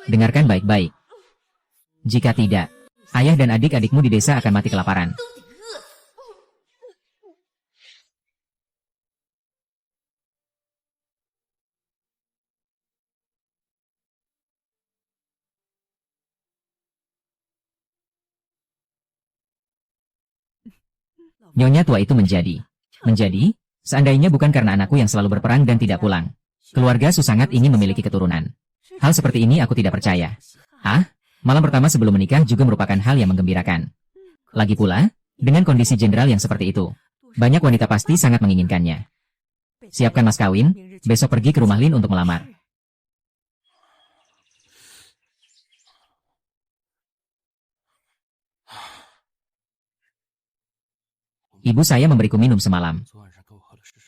Dengarkan baik-baik. Jika tidak, ayah dan adik-adikmu di desa akan mati kelaparan. Nyonya tua itu menjadi, seandainya bukan karena anakku yang selalu berperang dan tidak pulang. Keluarga Su sangat ingin memiliki keturunan. Hal seperti ini aku tidak percaya. Ah, malam pertama sebelum menikah juga merupakan hal yang menggembirakan. Lagi pula, dengan kondisi jenderal yang seperti itu, banyak wanita pasti sangat menginginkannya. Siapkan mas kawin, besok pergi ke rumah Lin untuk melamar. Ibu saya memberiku minum semalam.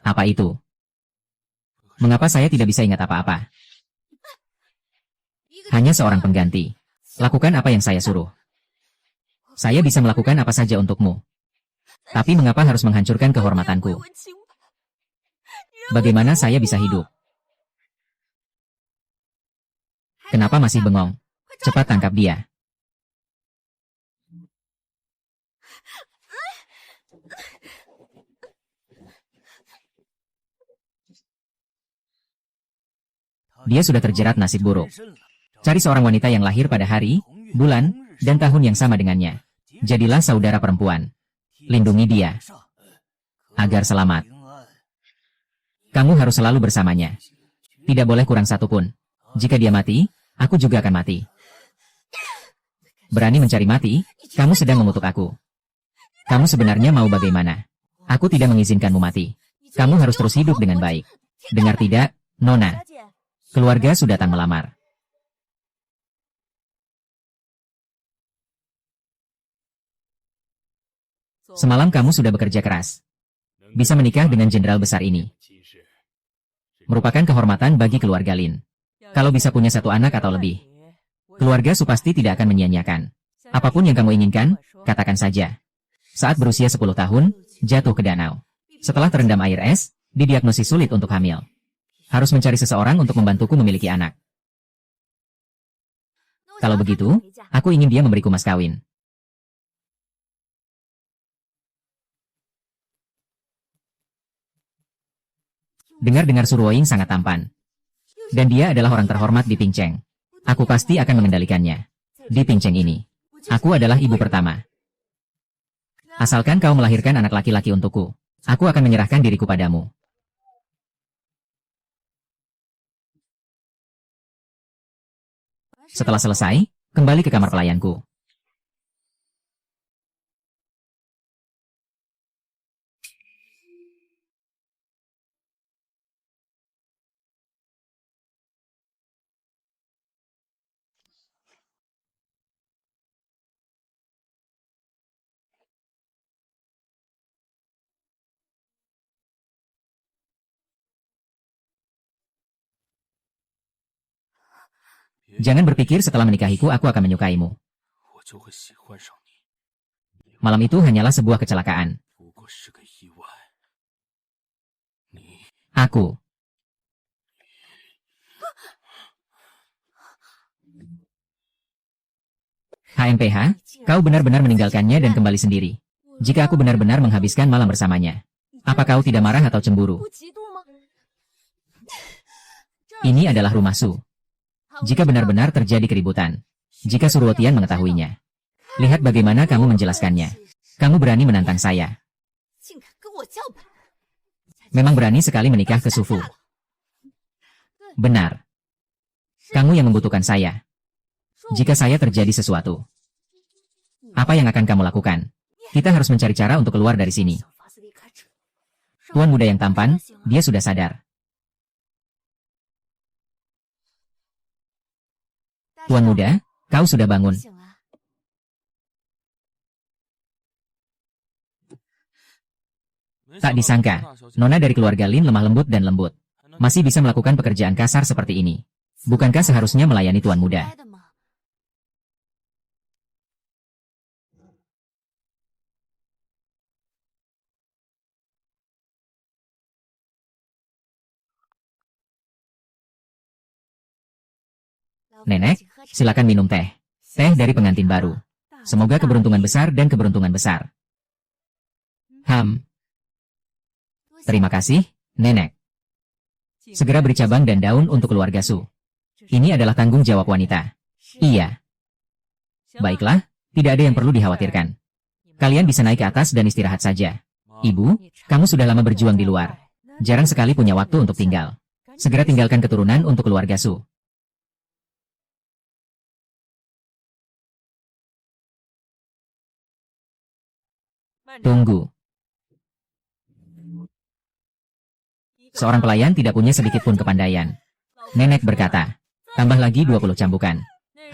Apa itu? Mengapa saya tidak bisa ingat apa-apa? Hanya seorang pengganti. Lakukan apa yang saya suruh. Saya bisa melakukan apa saja untukmu. Tapi mengapa harus menghancurkan kehormatanku? Bagaimana saya bisa hidup? Kenapa masih bengong? Cepat tangkap dia. Dia sudah terjerat nasib buruk. Cari seorang wanita yang lahir pada hari, bulan, dan tahun yang sama dengannya. Jadilah saudara perempuan. Lindungi dia. Agar selamat. Kamu harus selalu bersamanya. Tidak boleh kurang satu pun. Jika dia mati, aku juga akan mati. Berani mencari mati, kamu sedang mengutuk aku. Kamu sebenarnya mau bagaimana? Aku tidak mengizinkanmu mati. Kamu harus terus hidup dengan baik. Dengar tidak, Nona? Keluarga Su datang melamar. Semalam kamu sudah bekerja keras. Bisa menikah dengan jenderal besar ini. Merupakan kehormatan bagi keluarga Lin. Kalau bisa punya satu anak atau lebih. Keluarga Su pasti tidak akan menyia-nyiakan. Apapun yang kamu inginkan, katakan saja. Saat berusia 10 tahun, jatuh ke danau. Setelah terendam air es, didiagnosis sulit untuk hamil. Harus mencari seseorang untuk membantuku memiliki anak. Kalau begitu, aku ingin dia memberiku mas kawin. Dengar-dengar Suruoying sangat tampan. Dan dia adalah orang terhormat di Pingcheng. Aku pasti akan mengendalikannya. Di Pingcheng ini, aku adalah ibu pertama. Asalkan kau melahirkan anak laki-laki untukku, aku akan menyerahkan diriku padamu. Setelah selesai, kembali ke kamar pelayanku. Jangan berpikir setelah menikahiku aku akan menyukaimu. Malam itu hanyalah sebuah kecelakaan. Aku. HMPH, kau benar-benar meninggalkannya dan kembali sendiri. Jika aku benar-benar menghabiskan malam bersamanya. Apa kau tidak marah atau cemburu? Ini adalah rumah Su. Jika benar-benar terjadi keributan. Jika Suruotian mengetahuinya. Lihat bagaimana kamu menjelaskannya. Kamu berani menantang saya. Memang berani sekali menikah ke Sufu. Benar. Kamu yang membutuhkan saya. Jika saya terjadi sesuatu. Apa yang akan kamu lakukan? Kita harus mencari cara untuk keluar dari sini. Tuan muda yang tampan, dia sudah sadar. Tuan muda, kau sudah bangun. Tak disangka, Nona dari keluarga Lin lemah lembut dan lembut. Masih bisa melakukan pekerjaan kasar seperti ini. Bukankah seharusnya melayani tuan muda? Nenek, silakan minum teh. Teh dari pengantin baru. Semoga keberuntungan besar dan keberuntungan besar. Terima kasih, Nenek. Segera beri cabang dan daun untuk keluarga Su. Ini adalah tanggung jawab wanita. Iya. Baiklah, tidak ada yang perlu dikhawatirkan. Kalian bisa naik ke atas dan istirahat saja. Ibu, kamu sudah lama berjuang di luar. Jarang sekali punya waktu untuk tinggal. Segera tinggalkan keturunan untuk keluarga Su. Tunggu. Seorang pelayan tidak punya sedikit pun kepandaian. Nenek berkata, tambah lagi 20 cambukan.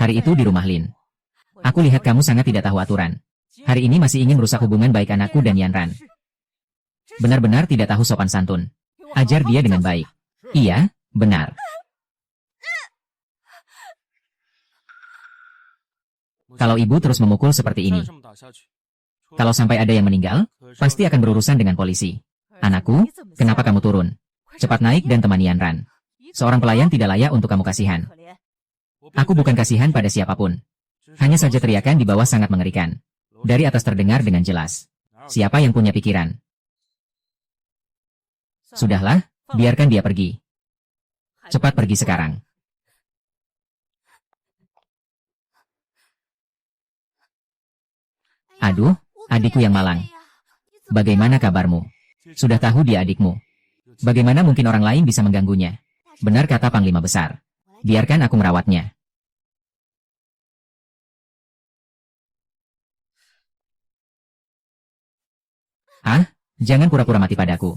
Hari itu di rumah Lin. Aku lihat kamu sangat tidak tahu aturan. Hari ini masih ingin merusak hubungan baik anakku dan Yanran. Benar-benar tidak tahu sopan santun. Ajar dia dengan baik. Iya, benar. Kalau ibu terus memukul seperti ini, kalau sampai ada yang meninggal, pasti akan berurusan dengan polisi. Anakku, kenapa kamu turun? Cepat naik dan temani Yanran. Seorang pelayan tidak layak untuk kamu kasihan. Aku bukan kasihan pada siapapun. Hanya saja teriakan di bawah sangat mengerikan. Dari atas terdengar dengan jelas. Siapa yang punya pikiran? Sudahlah, biarkan dia pergi. Cepat pergi sekarang. Aduh, adikku yang malang. Bagaimana kabarmu? Sudah tahu dia adikmu. Bagaimana mungkin orang lain bisa mengganggunya? Benar kata Panglima Besar. Biarkan aku merawatnya. Jangan pura-pura mati padaku.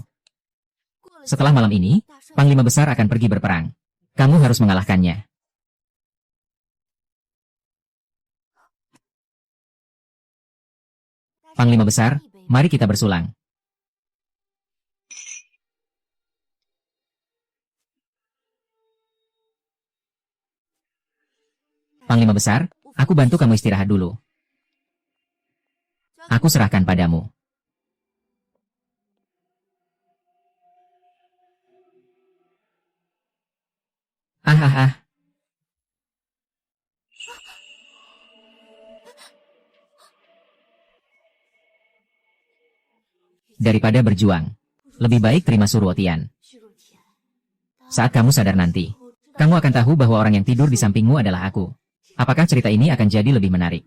Setelah malam ini, Panglima Besar akan pergi berperang. Kamu harus mengalahkannya. Panglima Besar, mari kita bersulang. Panglima Besar, aku bantu kamu istirahat dulu. Aku serahkan padamu. Daripada berjuang, lebih baik terima suruh Tian. Saat kamu sadar nanti, kamu akan tahu bahwa orang yang tidur di sampingmu adalah aku. Apakah cerita ini akan jadi lebih menarik?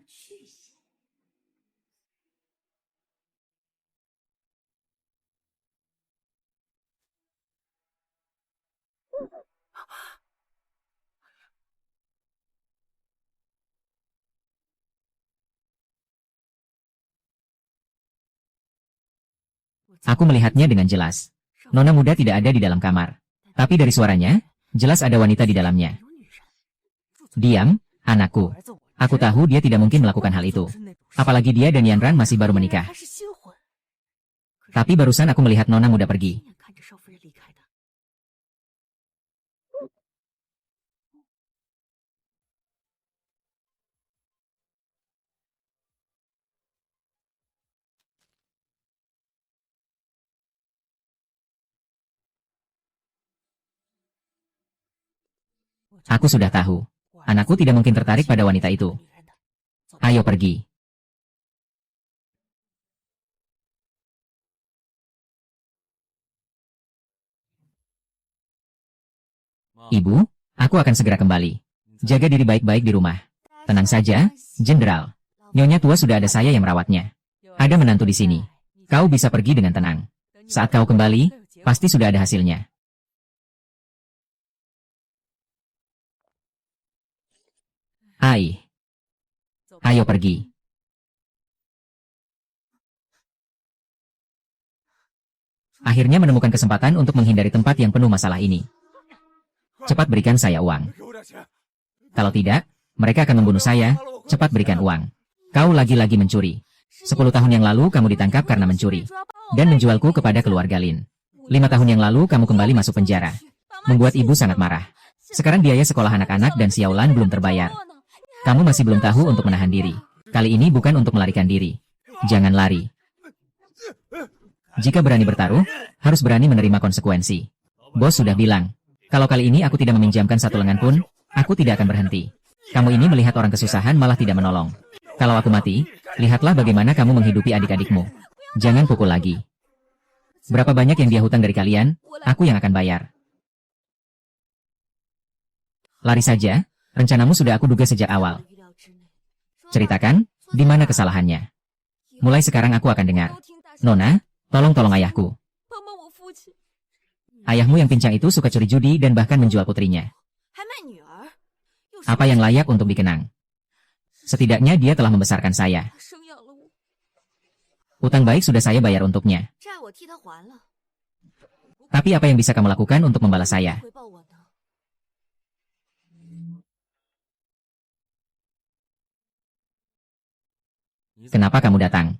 Aku melihatnya dengan jelas. Nona muda tidak ada di dalam kamar. Tapi dari suaranya, jelas ada wanita di dalamnya. Diam, anakku. Aku tahu dia tidak mungkin melakukan hal itu. Apalagi dia dan Yanran masih baru menikah. Tapi barusan aku melihat Nona muda pergi. Aku sudah tahu. Anakku tidak mungkin tertarik pada wanita itu. Ayo pergi. Ibu, aku akan segera kembali. Jaga diri baik-baik di rumah. Tenang saja, Jenderal. Nyonya tua sudah ada saya yang merawatnya. Ada menantu di sini. Kau bisa pergi dengan tenang. Saat kau kembali, pasti sudah ada hasilnya. Ayo pergi. Akhirnya menemukan kesempatan untuk menghindari tempat yang penuh masalah ini. Cepat berikan saya uang. Kalau tidak, mereka akan membunuh saya. Cepat berikan uang. Kau lagi-lagi mencuri. 10 tahun yang lalu kamu ditangkap karena mencuri. Dan menjualku kepada keluarga Lin. 5 tahun yang lalu kamu kembali masuk penjara. Membuat ibu sangat marah. Sekarang biaya sekolah anak-anak dan siaulan belum terbayar. Kamu masih belum tahu untuk menahan diri. Kali ini bukan untuk melarikan diri. Jangan lari. Jika berani bertaruh, harus berani menerima konsekuensi. Bos sudah bilang, kalau kali ini aku tidak meminjamkan satu lengan pun, Aku tidak akan berhenti. Kamu ini melihat orang kesusahan malah tidak menolong. Kalau aku mati, lihatlah bagaimana kamu menghidupi adik-adikmu. Jangan pukul lagi. Berapa banyak yang dia hutang dari kalian, aku yang akan bayar. Lari saja, rencanamu sudah aku duga sejak awal. Ceritakan, di mana kesalahannya. Mulai sekarang aku akan dengar. Nona, tolong ayahku. Ayahmu yang pincang itu suka curi judi dan bahkan menjual putrinya. Apa yang layak untuk dikenang? Setidaknya dia telah membesarkan saya. Utang baik sudah saya bayar untuknya. Tapi apa yang bisa kamu lakukan untuk membalas saya? Kenapa kamu datang?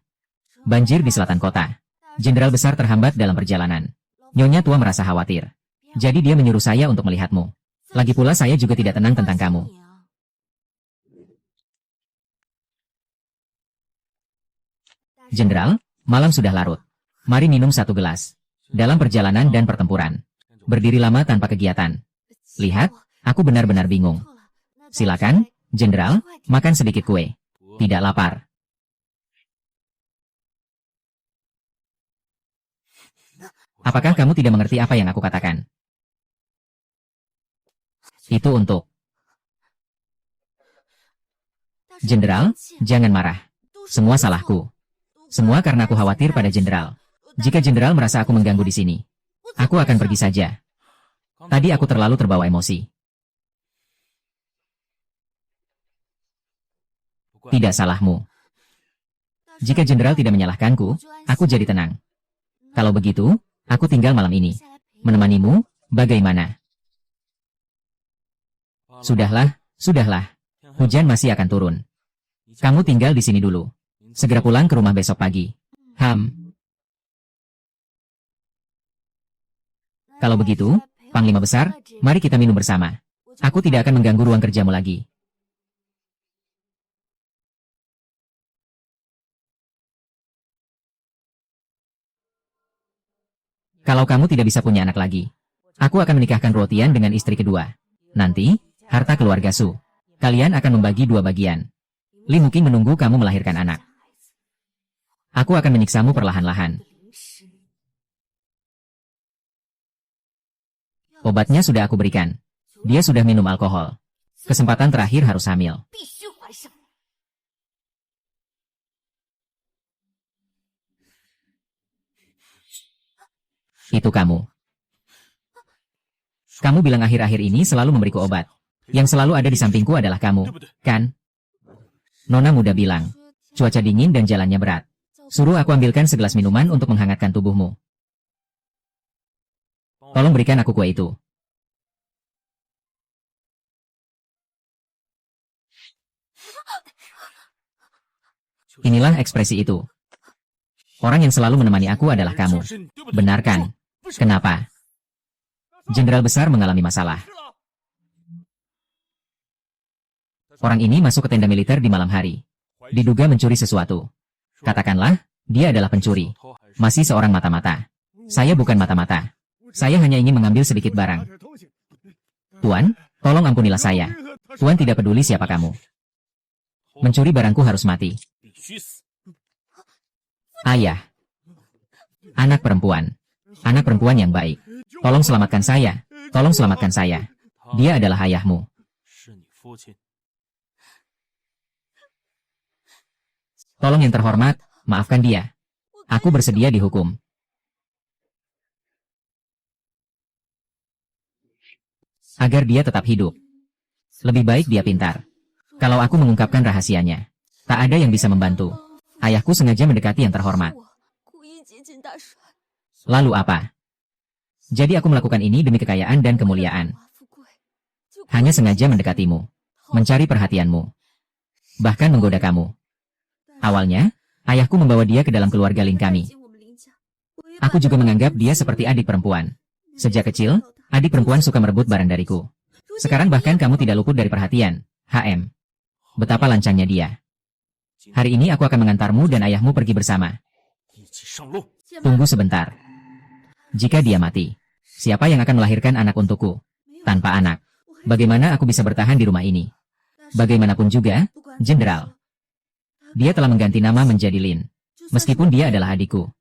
Banjir di selatan kota. Jenderal besar terhambat dalam perjalanan. Nyonya tua merasa khawatir. Jadi dia menyuruh saya untuk melihatmu. Lagi pula saya juga tidak tenang tentang kamu. Jenderal, malam sudah larut. Mari minum satu gelas. Dalam perjalanan dan pertempuran. Berdiri lama tanpa kegiatan. Lihat, aku benar-benar bingung. Silakan, Jenderal, makan sedikit kue. Tidak lapar. Apakah kamu tidak mengerti apa yang aku katakan? Itu untuk. Jenderal, jangan marah. Semua salahku. Semua karena aku khawatir pada Jenderal. Jika Jenderal merasa aku mengganggu di sini, aku akan pergi saja. Tadi aku terlalu terbawa emosi. Tidak salahmu. Jika Jenderal tidak menyalahkanku, aku jadi tenang. Kalau begitu, aku tinggal malam ini. Menemanimu, bagaimana? Sudahlah. Hujan masih akan turun. Kamu tinggal di sini dulu. Segera pulang ke rumah besok pagi. Kalau begitu, Panglima Besar, mari kita minum bersama. Aku tidak akan mengganggu ruang kerjamu lagi. Kalau kamu tidak bisa punya anak lagi, aku akan menikahkan Ruotian dengan istri kedua. Nanti, harta keluarga Su. Kalian akan membagi 2 bagian. Li mungkin menunggu kamu melahirkan anak. Aku akan menyiksamu perlahan-lahan. Obatnya sudah aku berikan. Dia sudah minum alkohol. Kesempatan terakhir harus hamil. Itu kamu. Kamu bilang akhir-akhir ini selalu memberiku obat. Yang selalu ada di sampingku adalah kamu, kan? Nona muda bilang, cuaca dingin dan jalannya berat. Suruh aku ambilkan segelas minuman untuk menghangatkan tubuhmu. Tolong berikan aku kue itu. Inilah ekspresi itu. Orang yang selalu menemani aku adalah kamu. Benar kan? Kenapa? Jenderal besar mengalami masalah. Orang ini masuk ke tenda militer di malam hari. Diduga mencuri sesuatu. Katakanlah, dia adalah pencuri. Masih seorang mata-mata. Saya bukan mata-mata. Saya hanya ingin mengambil sedikit barang. Tuan, tolong ampunilah saya. Tuan tidak peduli siapa kamu. Mencuri barangku harus mati. Ayah. Anak perempuan. Anak perempuan yang baik. Tolong selamatkan saya. Tolong selamatkan saya. Dia adalah ayahmu. Tolong yang terhormat, maafkan dia. Aku bersedia dihukum. Agar dia tetap hidup. Lebih baik dia pintar. Kalau aku mengungkapkan rahasianya, tak ada yang bisa membantu. Ayahku sengaja mendekati yang terhormat. Lalu apa? Jadi aku melakukan ini demi kekayaan dan kemuliaan. Hanya sengaja mendekatimu. Mencari perhatianmu. Bahkan menggoda kamu. Awalnya, ayahku membawa dia ke dalam keluarga Lin kami. Aku juga menganggap dia seperti adik perempuan. Sejak kecil, adik perempuan suka merebut barang dariku. Sekarang bahkan kamu tidak luput dari perhatian, HM. Betapa lancangnya dia. Hari ini aku akan mengantarmu dan ayahmu pergi bersama. Tunggu sebentar. Jika dia mati, siapa yang akan melahirkan anak untukku? Tanpa anak, Bagaimana aku bisa bertahan di rumah ini? Bagaimanapun juga, Jenderal. Dia telah mengganti nama menjadi Lin. Meskipun dia adalah adikku.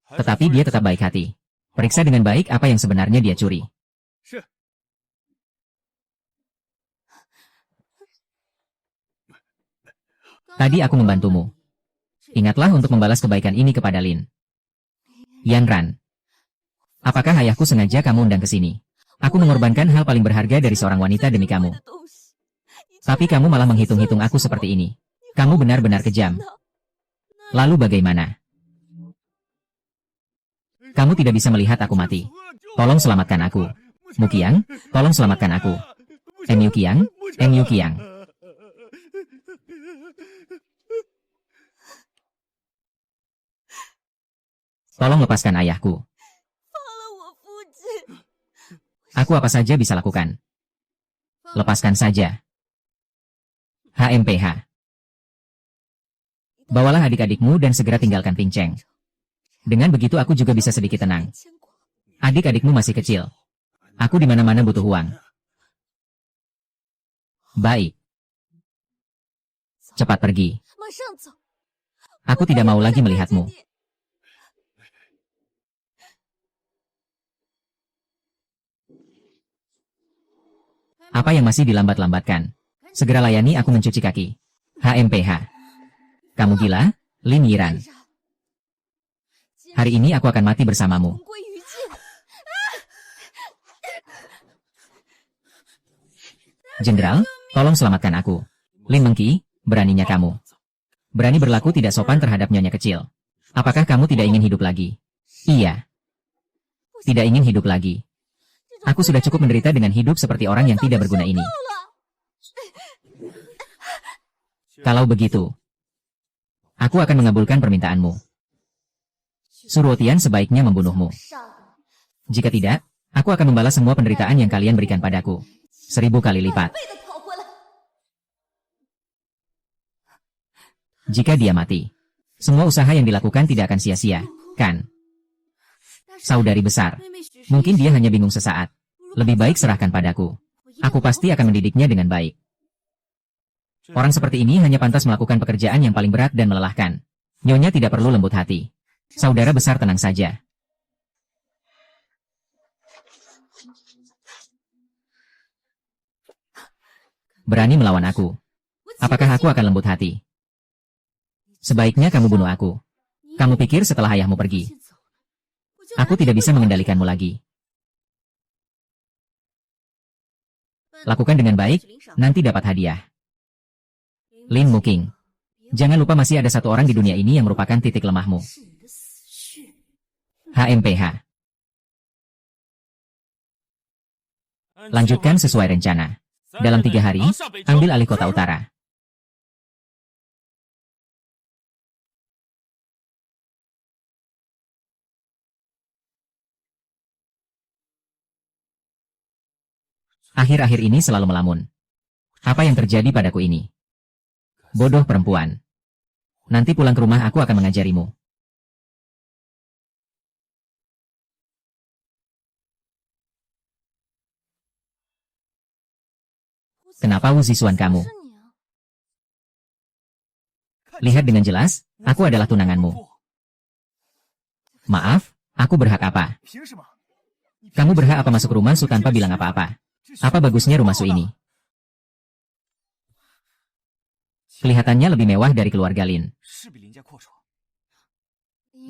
Tetapi dia tetap baik hati. Periksa dengan baik apa yang sebenarnya dia curi. Tadi aku membantumu. Ingatlah untuk membalas kebaikan ini kepada Lin. Yan Ran. Apakah ayahku sengaja kamu undang ke sini? Aku mengorbankan hal paling berharga dari seorang wanita demi kamu. Tapi kamu malah menghitung-hitung aku seperti ini. Kamu benar-benar kejam. Lalu bagaimana? Kamu tidak bisa melihat aku mati. Tolong selamatkan aku. Mukiang, tolong selamatkan aku. Yu Qiang, Yu Qiang. Tolong lepaskan ayahku. Aku apa saja bisa lakukan. Lepaskan saja. HMPH. Bawalah adik-adikmu dan segera tinggalkan Pinceng. Dengan begitu aku juga bisa sedikit tenang. Adik-adikmu masih kecil. Aku di mana-mana butuh uang. Baik. Cepat pergi. Aku tidak mau lagi melihatmu. Apa yang masih dilambat-lambatkan? Segera layani aku mencuci kaki. HMPH. Kamu gila, Lin Yiran? Hari ini aku akan mati bersamamu. Jenderal, tolong selamatkan aku. Lin Mengki, beraninya kamu. Berani berlaku tidak sopan terhadap nyonya kecil. Apakah kamu tidak ingin hidup lagi? Iya. Tidak ingin hidup lagi. Aku sudah cukup menderita dengan hidup seperti orang yang tidak berguna ini. Kalau begitu, aku akan mengabulkan permintaanmu. Suruh Tian sebaiknya membunuhmu. Jika tidak, aku akan membalas semua penderitaan yang kalian berikan padaku. 1000 kali lipat. Jika dia mati, semua usaha yang dilakukan tidak akan sia-sia, kan? Saudari besar, mungkin dia hanya bingung sesaat. Lebih baik serahkan padaku. Aku pasti akan mendidiknya dengan baik. Orang seperti ini hanya pantas melakukan pekerjaan yang paling berat dan melelahkan. Nyonya tidak perlu lembut hati. Saudara besar tenang saja. Berani melawan aku. Apakah aku akan lembut hati? Sebaiknya kamu bunuh aku. Kamu pikir setelah ayahmu pergi, aku tidak bisa mengendalikanmu lagi. Lakukan dengan baik, nanti dapat hadiah. Lin Muking. Jangan lupa masih ada satu orang di dunia ini yang merupakan titik lemahmu. HMPH. Lanjutkan sesuai rencana. Dalam 3 hari, ambil alih kota utara. Akhir-akhir ini selalu melamun. Apa yang terjadi padaku ini? Bodoh perempuan. Nanti pulang ke rumah aku akan mengajarimu. Kenapa Wu Zixuan kamu? Lihat dengan jelas, aku adalah tunanganmu. Maaf, aku berhak apa? Kamu berhak apa masuk rumah Su tanpa bilang apa-apa? Apa bagusnya rumah Su ini? Kelihatannya lebih mewah dari keluarga Lin.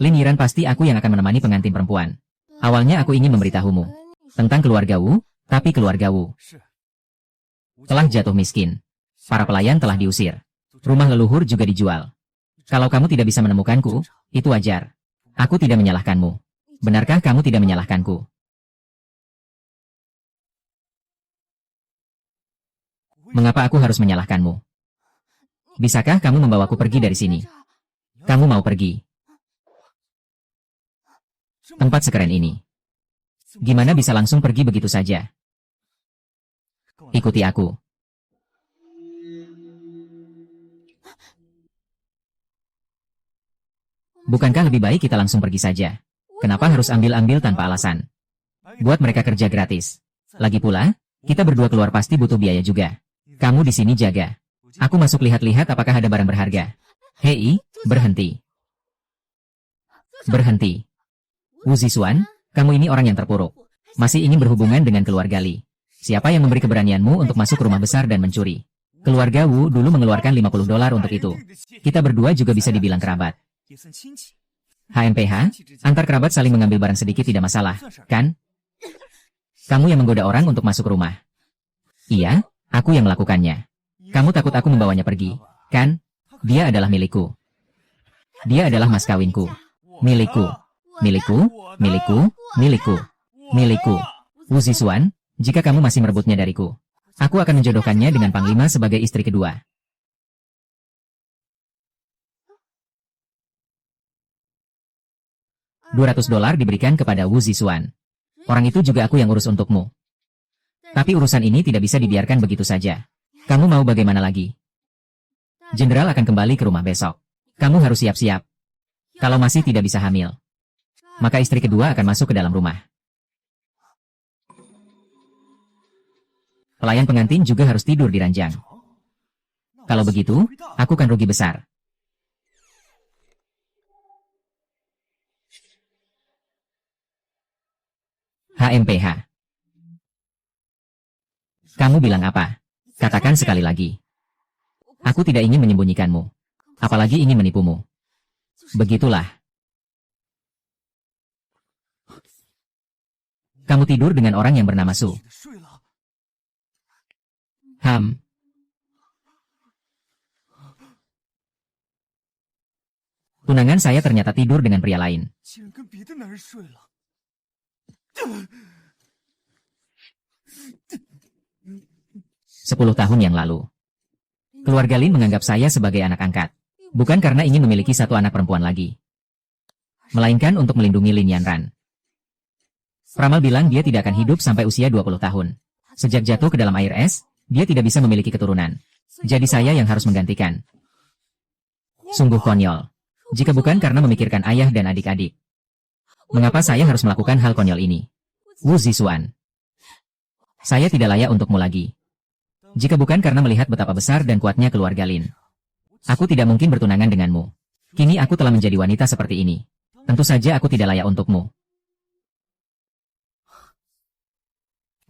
Lin Yiran pasti aku yang akan menemani pengantin perempuan. Awalnya aku ingin memberitahumu tentang keluarga Wu, tapi keluarga Wu telah jatuh miskin. Para pelayan telah diusir. Rumah leluhur juga dijual. Kalau kamu tidak bisa menemukanku, itu wajar. Aku tidak menyalahkanmu. Benarkah kamu tidak menyalahkanku? Mengapa aku harus menyalahkanmu? Bisakah kamu membawaku pergi dari sini? Kamu mau pergi? Tempat sekeren ini. Gimana bisa langsung pergi begitu saja? Ikuti aku. Bukankah lebih baik kita langsung pergi saja? Kenapa harus ambil-ambil tanpa alasan? Buat mereka kerja gratis. Lagi pula, Kita berdua keluar pasti butuh biaya juga. Kamu di sini jaga. Aku masuk lihat-lihat apakah ada barang berharga. Hei, berhenti. Berhenti. Wu Zixuan, kamu ini orang yang terpuruk. Masih ingin berhubungan dengan keluarga Li. Siapa yang memberi keberanianmu untuk masuk rumah besar dan mencuri? Keluarga Wu dulu mengeluarkan $50 untuk itu. Kita berdua juga bisa dibilang kerabat. HMPH, antar kerabat saling mengambil barang sedikit tidak masalah, kan? Kamu yang menggoda orang untuk masuk rumah. Iya, aku yang melakukannya. Kamu takut aku membawanya pergi, kan? Dia adalah milikku. Dia adalah mas kawinku. Milikku. Milikku, milikku, milikku, milikku. Wu Zixuan, jika kamu masih merebutnya dariku, aku akan menjodohkannya dengan Panglima sebagai istri kedua. $200 diberikan kepada Wu Zixuan. Orang itu juga aku yang urus untukmu. Tapi urusan ini tidak bisa dibiarkan begitu saja. Kamu mau bagaimana lagi? Jenderal akan kembali ke rumah besok. Kamu harus siap-siap. Kalau masih tidak bisa hamil, maka istri kedua akan masuk ke dalam rumah. Pelayan pengantin juga harus tidur di ranjang. Kalau begitu, aku kan rugi besar. HMPH. Kamu bilang apa? Katakan sekali lagi. Aku tidak ingin menyembunyikanmu. Apalagi ingin menipumu. Begitulah. Kamu tidur dengan orang yang bernama Su. Tunangan saya ternyata tidur dengan pria lain. 10 tahun yang lalu. Keluarga Lin menganggap saya sebagai anak angkat. Bukan karena ingin memiliki satu anak perempuan lagi, melainkan untuk melindungi Lin Yanran. Peramal bilang dia tidak akan hidup sampai usia 20 tahun. Sejak jatuh ke dalam air es, dia tidak bisa memiliki keturunan. Jadi saya yang harus menggantikan. Sungguh konyol. Jika bukan karena memikirkan ayah dan adik-adik. Mengapa saya harus melakukan hal konyol ini? Wu Zixuan. Saya tidak layak untukmu lagi. Jika bukan karena melihat betapa besar dan kuatnya keluarga Lin, aku tidak mungkin bertunangan denganmu. Kini aku telah menjadi wanita seperti ini. Tentu saja aku tidak layak untukmu.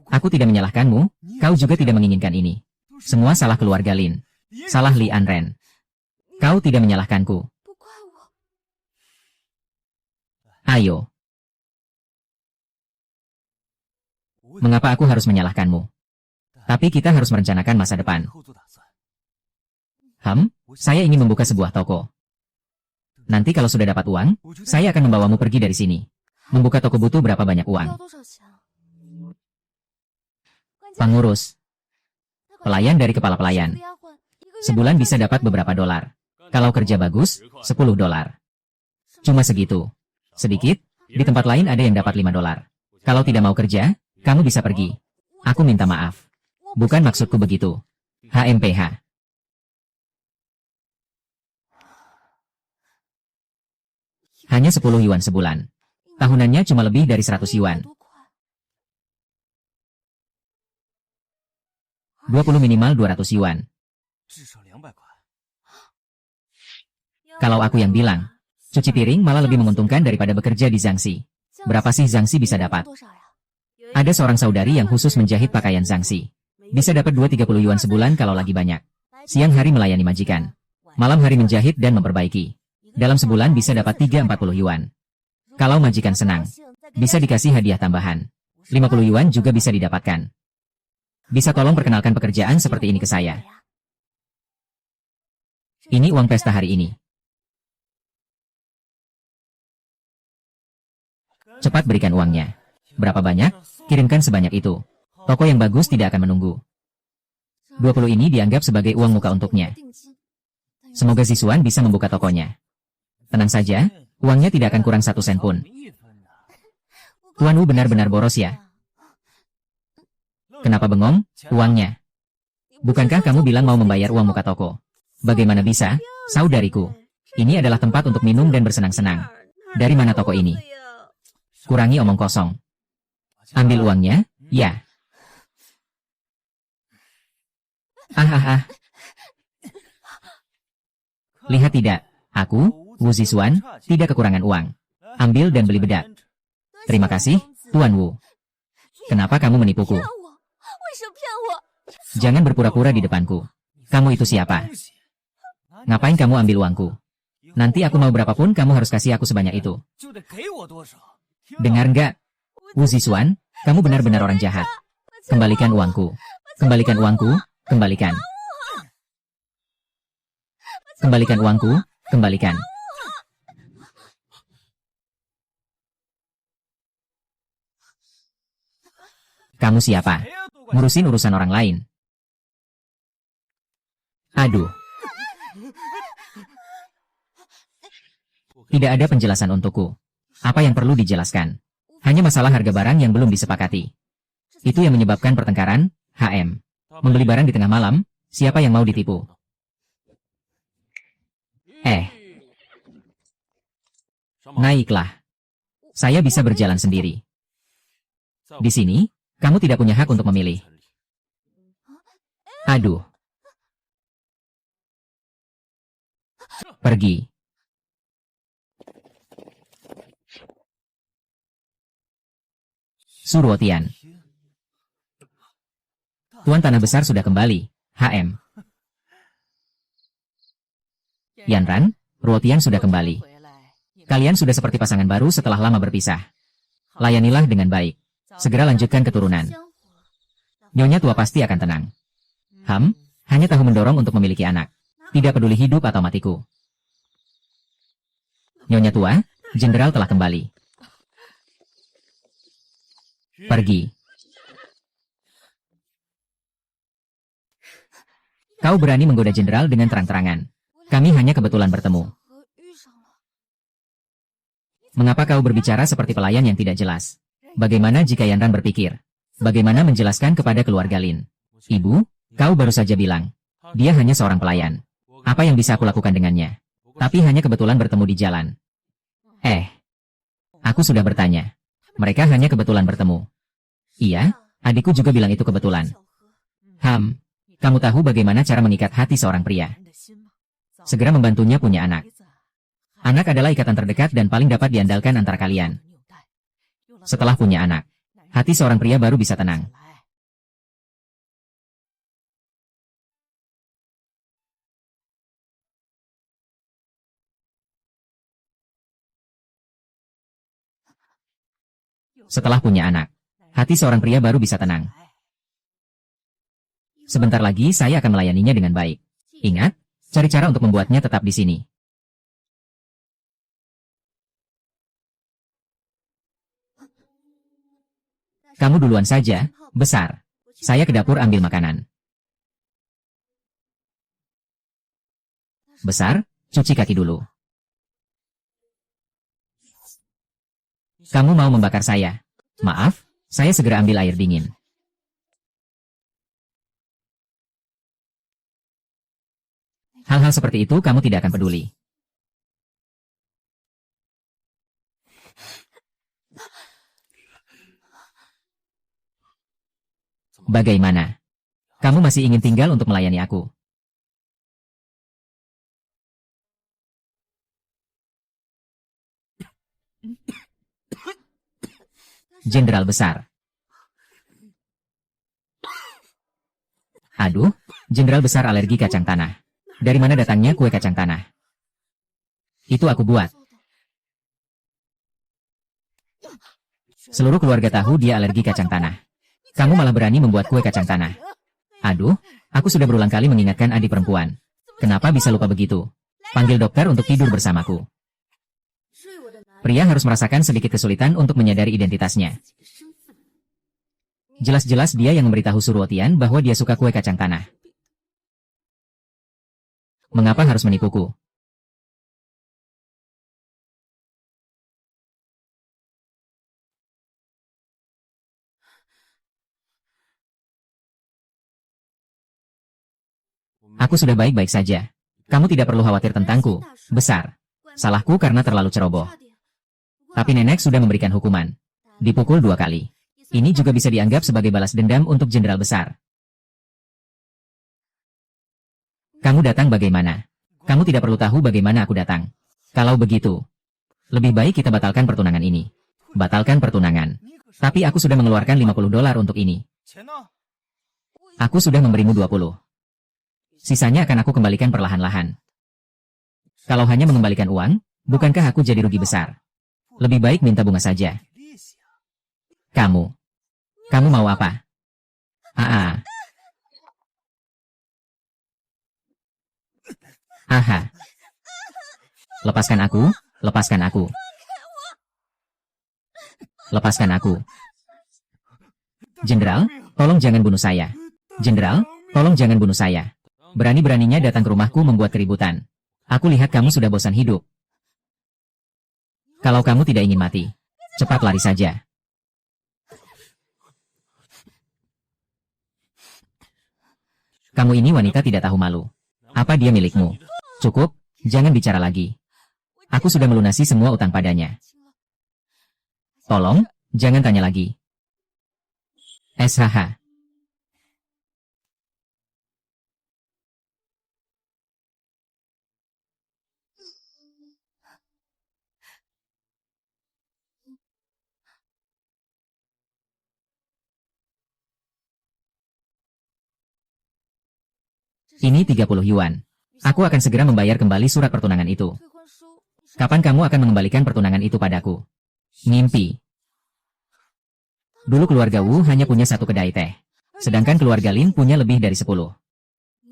Aku tidak menyalahkanmu, kau juga tidak menginginkan ini. Semua salah keluarga Lin. Salah Li Anren. Kau tidak menyalahkanku. Ayo. Mengapa aku harus menyalahkanmu? Tapi kita harus merencanakan masa depan. Saya ingin membuka sebuah toko. Nanti kalau sudah dapat uang, saya akan membawamu pergi dari sini. Membuka toko butuh berapa banyak uang? Pengurus. Pelayan dari kepala pelayan. Sebulan bisa dapat beberapa dolar. Kalau kerja bagus, $10. Cuma segitu. Sedikit, di tempat lain ada yang dapat $5. Kalau tidak mau kerja, kamu bisa pergi. Aku minta maaf. Bukan maksudku begitu. HMPH. Hanya 10 yuan sebulan. Tahunannya cuma lebih dari 100 yuan. 20 minimal 200 yuan. Kalau aku yang bilang, cuci piring malah lebih menguntungkan daripada bekerja di Zhangxi. Berapa sih Zhangxi bisa dapat? Ada seorang saudari yang khusus menjahit pakaian Zhangxi. Bisa dapat 2-30 yuan sebulan kalau lagi banyak. Siang hari melayani majikan. Malam hari menjahit dan memperbaiki. Dalam sebulan bisa dapat 3-40 yuan. Kalau majikan senang, bisa dikasih hadiah tambahan. 50 yuan juga bisa didapatkan. Bisa tolong perkenalkan pekerjaan seperti ini ke saya? Ini uang pesta hari ini. Cepat berikan uangnya. Berapa banyak? Kirimkan sebanyak itu. Toko yang bagus tidak akan menunggu. 20 ini dianggap sebagai uang muka untuknya. Semoga Zixuan bisa membuka tokonya. Tenang saja, uangnya tidak akan kurang 1 sen pun. Tuan Wu benar-benar boros ya? Kenapa bengong? Uangnya. Bukankah kamu bilang mau membayar uang muka toko? Bagaimana bisa? Saudariku. Ini adalah tempat untuk minum dan bersenang-senang. Dari mana toko ini? Kurangi omong kosong. Ambil uangnya, ya. Ah ah ah. Lihat tidak, aku, Wu Zixuan, tidak kekurangan uang. Ambil dan beli bedak. Terima kasih, Tuan Wu. Kenapa kamu menipuku? Jangan berpura-pura di depanku. Kamu itu siapa? Ngapain kamu ambil uangku? Nanti aku mau berapapun kamu harus kasih aku sebanyak itu. Dengar nggak? Wu Zixuan, kamu benar-benar orang jahat. Kembalikan uangku. Kembalikan uangku. Kembalikan. Kembalikan uangku. Kembalikan. Kamu siapa? Ngurusin urusan orang lain. Aduh. Tidak ada penjelasan untukku. Apa yang perlu dijelaskan? Hanya masalah harga barang yang belum disepakati. Itu yang menyebabkan pertengkaran, HM. Membeli barang di tengah malam, siapa yang mau ditipu? Naiklah. Saya bisa berjalan sendiri. Di sini, kamu tidak punya hak untuk memilih. Aduh. Pergi. Suruotian. Tuan Tanah Besar sudah kembali, HM. Yanran, Ruotian sudah kembali. Kalian sudah seperti pasangan baru setelah lama berpisah. Layanilah dengan baik. Segera lanjutkan keturunan. Nyonya tua pasti akan tenang. Hanya tahu mendorong untuk memiliki anak. Tidak peduli hidup atau matiku. Nyonya tua, jenderal telah kembali. Pergi. Kau berani menggoda jenderal dengan terang-terangan. Kami hanya kebetulan bertemu. Mengapa kau berbicara seperti pelayan yang tidak jelas? Bagaimana jika Yanran berpikir? Bagaimana menjelaskan kepada keluarga Lin? Ibu, kau baru saja bilang. Dia hanya seorang pelayan. Apa yang bisa aku lakukan dengannya? Tapi hanya kebetulan bertemu di jalan. Aku sudah bertanya. Mereka hanya kebetulan bertemu. Iya, adikku juga bilang itu kebetulan. Kamu tahu bagaimana cara mengikat hati seorang pria? Segera membantunya punya anak. Anak adalah ikatan terdekat dan paling dapat diandalkan antara kalian. Setelah punya anak, hati seorang pria baru bisa tenang. Setelah punya anak, hati seorang pria baru bisa tenang. Sebentar lagi saya akan melayaninya dengan baik. Ingat, cari cara untuk membuatnya tetap di sini. Kamu duluan saja, Besar. Saya ke dapur ambil makanan. Besar, cuci kaki dulu. Kamu mau membakar saya? Maaf, saya segera ambil air dingin. Hal-hal seperti itu kamu tidak akan peduli. Bagaimana? Kamu masih ingin tinggal untuk melayani aku? Jenderal Besar. Aduh, Jenderal Besar alergi kacang tanah. Dari mana datangnya kue kacang tanah? Itu aku buat. Seluruh keluarga tahu dia alergi kacang tanah. Kamu malah berani membuat kue kacang tanah. Aduh, aku sudah berulang kali mengingatkan adik perempuan. Kenapa bisa lupa begitu? Panggil dokter untuk tidur bersamaku. Pria harus merasakan sedikit kesulitan untuk menyadari identitasnya. Jelas-jelas dia yang memberitahu Suruotian bahwa dia suka kue kacang tanah. Mengapa harus menipuku? Aku sudah baik-baik saja. Kamu tidak perlu khawatir tentangku, Besar. Salahku karena terlalu ceroboh. Tapi nenek sudah memberikan hukuman. Dipukul 2 kali. Ini juga bisa dianggap sebagai balas dendam untuk Jenderal Besar. Kamu datang bagaimana? Kamu tidak perlu tahu bagaimana aku datang. Kalau begitu, lebih baik kita batalkan pertunangan ini. Batalkan pertunangan. Tapi aku sudah mengeluarkan $50 untuk ini. Aku sudah memberimu 20. Sisanya akan aku kembalikan perlahan-lahan. Kalau hanya mengembalikan uang, bukankah aku jadi rugi besar? Lebih baik minta bunga saja. Kamu mau apa? Aha. Lepaskan aku, lepaskan aku. Lepaskan aku. Jenderal, tolong jangan bunuh saya. Jenderal, tolong jangan bunuh saya. Berani-beraninya datang ke rumahku membuat keributan. Aku lihat kamu sudah bosan hidup. Kalau kamu tidak ingin mati, cepat lari saja. Kamu ini wanita tidak tahu malu. Apa dia milikmu? Cukup, jangan bicara lagi. Aku sudah melunasi semua utang padanya. Tolong, jangan tanya lagi. SHH. Ini 30 yuan. Aku akan segera membayar kembali surat pertunangan itu. Kapan kamu akan mengembalikan pertunangan itu padaku? Mimpi. Dulu keluarga Wu hanya punya satu kedai teh. Sedangkan keluarga Lin punya lebih dari 10.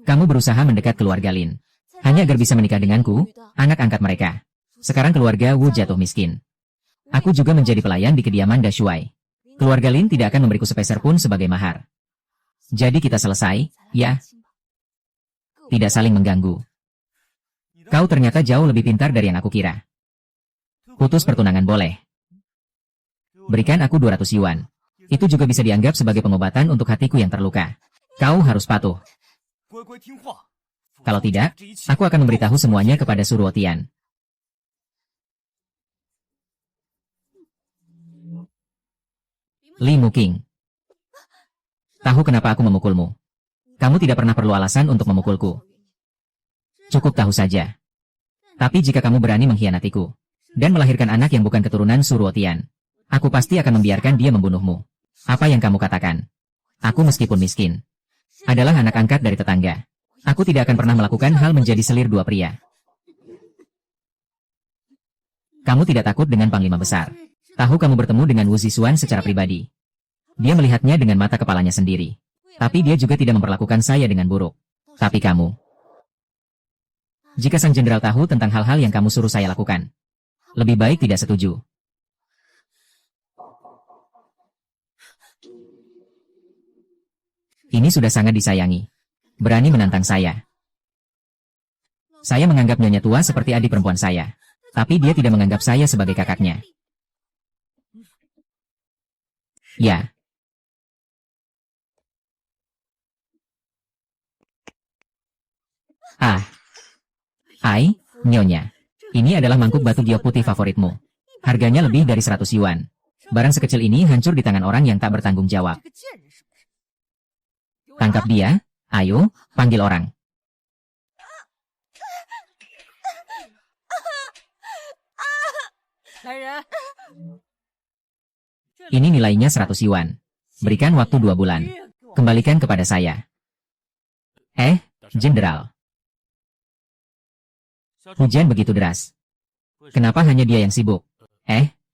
Kamu berusaha mendekat keluarga Lin. Hanya agar bisa menikah denganku, anak angkat mereka. Sekarang keluarga Wu jatuh miskin. Aku juga menjadi pelayan di kediaman Da Shuai. Keluarga Lin tidak akan memberiku sepeser pun sebagai mahar. Jadi kita selesai, ya? Tidak saling mengganggu. Kau ternyata jauh lebih pintar dari yang aku kira. Putus pertunangan boleh. Berikan aku 200 yuan. Itu juga bisa dianggap sebagai pengobatan untuk hatiku yang terluka. Kau harus patuh. Kalau tidak, aku akan memberitahu semuanya kepada Suruotian. Li Muking. Tahu kenapa aku memukulmu? Kamu tidak pernah perlu alasan untuk memukulku. Cukup tahu saja. Tapi jika kamu berani mengkhianatiku, dan melahirkan anak yang bukan keturunan Suruotian, aku pasti akan membiarkan dia membunuhmu. Apa yang kamu katakan? Aku meskipun miskin, adalah anak angkat dari tetangga. Aku tidak akan pernah melakukan hal menjadi selir dua pria. Kamu tidak takut dengan Panglima Besar. Tahu kamu bertemu dengan Wu Zixuan secara pribadi. Dia melihatnya dengan mata kepalanya sendiri. Tapi dia juga tidak memperlakukan saya dengan buruk. Tapi kamu. Jika sang jenderal tahu tentang hal-hal yang kamu suruh saya lakukan, lebih baik tidak setuju. Ini sudah sangat disayangi. Berani menantang saya. Saya menganggap nyonya tua seperti adik perempuan saya. Tapi dia tidak menganggap saya sebagai kakaknya. Ya. Nyonya. Ini adalah mangkuk batu giok putih favoritmu. Harganya lebih dari 100 yuan. Barang sekecil ini hancur di tangan orang yang tak bertanggung jawab. Tangkap dia, ayo, panggil orang. Ini nilainya 100 yuan. Berikan waktu 2 bulan. Kembalikan kepada saya. Jenderal. Hujan begitu deras. Kenapa hanya dia yang sibuk?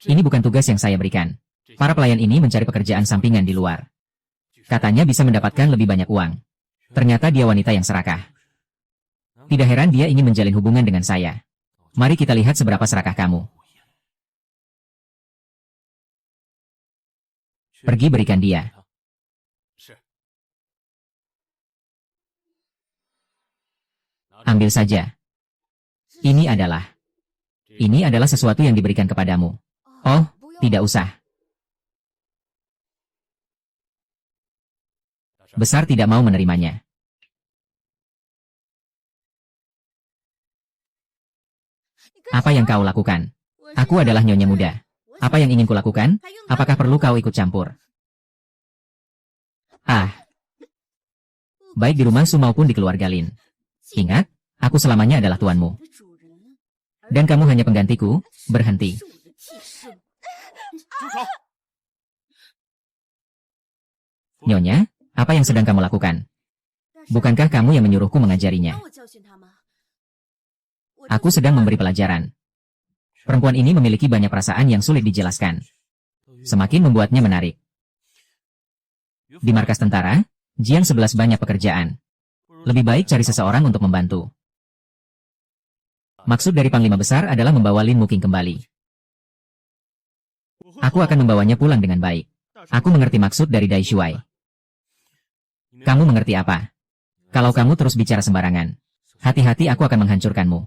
Ini bukan tugas yang saya berikan. Para pelayan ini mencari pekerjaan sampingan di luar. Katanya bisa mendapatkan lebih banyak uang. Ternyata dia wanita yang serakah. Tidak heran dia ingin menjalin hubungan dengan saya. Mari kita lihat seberapa serakah kamu. Pergi berikan dia. Ambil saja. Ini adalah sesuatu yang diberikan kepadamu. Oh, tidak usah. Besar tidak mau menerimanya. Apa yang kau lakukan? Aku adalah nyonya muda. Apa yang ingin kulakukan? Apakah perlu kau ikut campur? Baik di rumah Su maupun di keluarga Lin. Ingat, aku selamanya adalah tuanmu. Dan kamu hanya penggantiku, berhenti. Nyonya, apa yang sedang kamu lakukan? Bukankah kamu yang menyuruhku mengajarinya? Aku sedang memberi pelajaran. Perempuan ini memiliki banyak perasaan yang sulit dijelaskan. Semakin membuatnya menarik. Di markas tentara, Jiang 11 banyak pekerjaan. Lebih baik cari seseorang untuk membantu. Maksud dari Panglima Besar adalah membawa Lin Muking kembali. Aku akan membawanya pulang dengan baik. Aku mengerti maksud dari Dai Shuai. Kamu mengerti apa? Kalau kamu terus bicara sembarangan, hati-hati aku akan menghancurkanmu.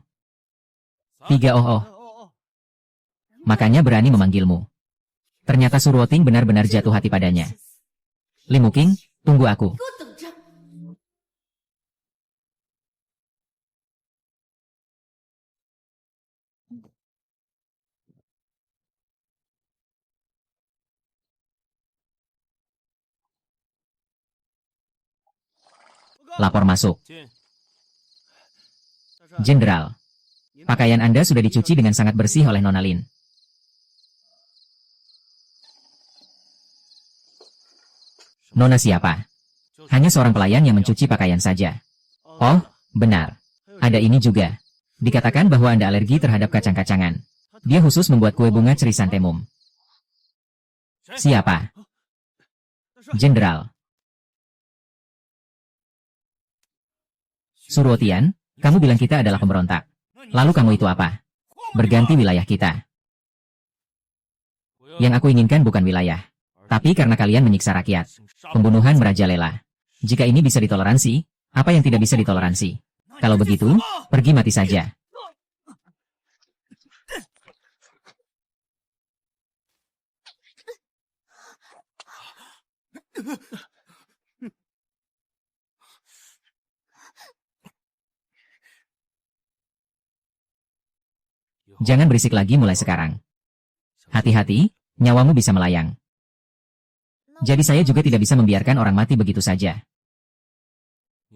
3 oh. Makanya berani memanggilmu. Ternyata Suruoting benar-benar jatuh hati padanya. Lin Muking, tunggu aku. Lapor masuk. Jenderal, pakaian Anda sudah dicuci dengan sangat bersih oleh Nona Lin. Nona siapa? Hanya seorang pelayan yang mencuci pakaian saja. Oh, benar. Ada ini juga. Dikatakan bahwa Anda alergi terhadap kacang-kacangan. Dia khusus membuat kue bunga chrysanthemum. Siapa? Jenderal. Suruotian, kamu bilang kita adalah pemberontak. Lalu kamu itu apa? Berganti wilayah kita. Yang aku inginkan bukan wilayah. Tapi karena kalian menyiksa rakyat. Pembunuhan merajalela. Jika ini bisa ditoleransi, apa yang tidak bisa ditoleransi? Kalau begitu, pergi mati saja. Jangan berisik lagi mulai sekarang. Hati-hati, nyawamu bisa melayang. Jadi saya juga tidak bisa membiarkan orang mati begitu saja.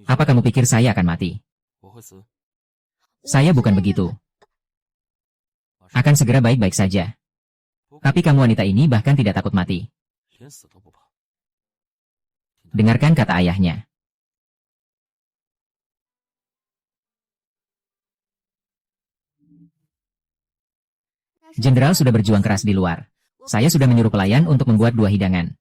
Apa kamu pikir saya akan mati? Saya bukan begitu. Akan segera baik-baik saja. Tapi kamu wanita ini bahkan tidak takut mati. Dengarkan kata ayahnya. Jenderal sudah berjuang keras di luar. Saya sudah menyuruh pelayan untuk membuat 2 hidangan.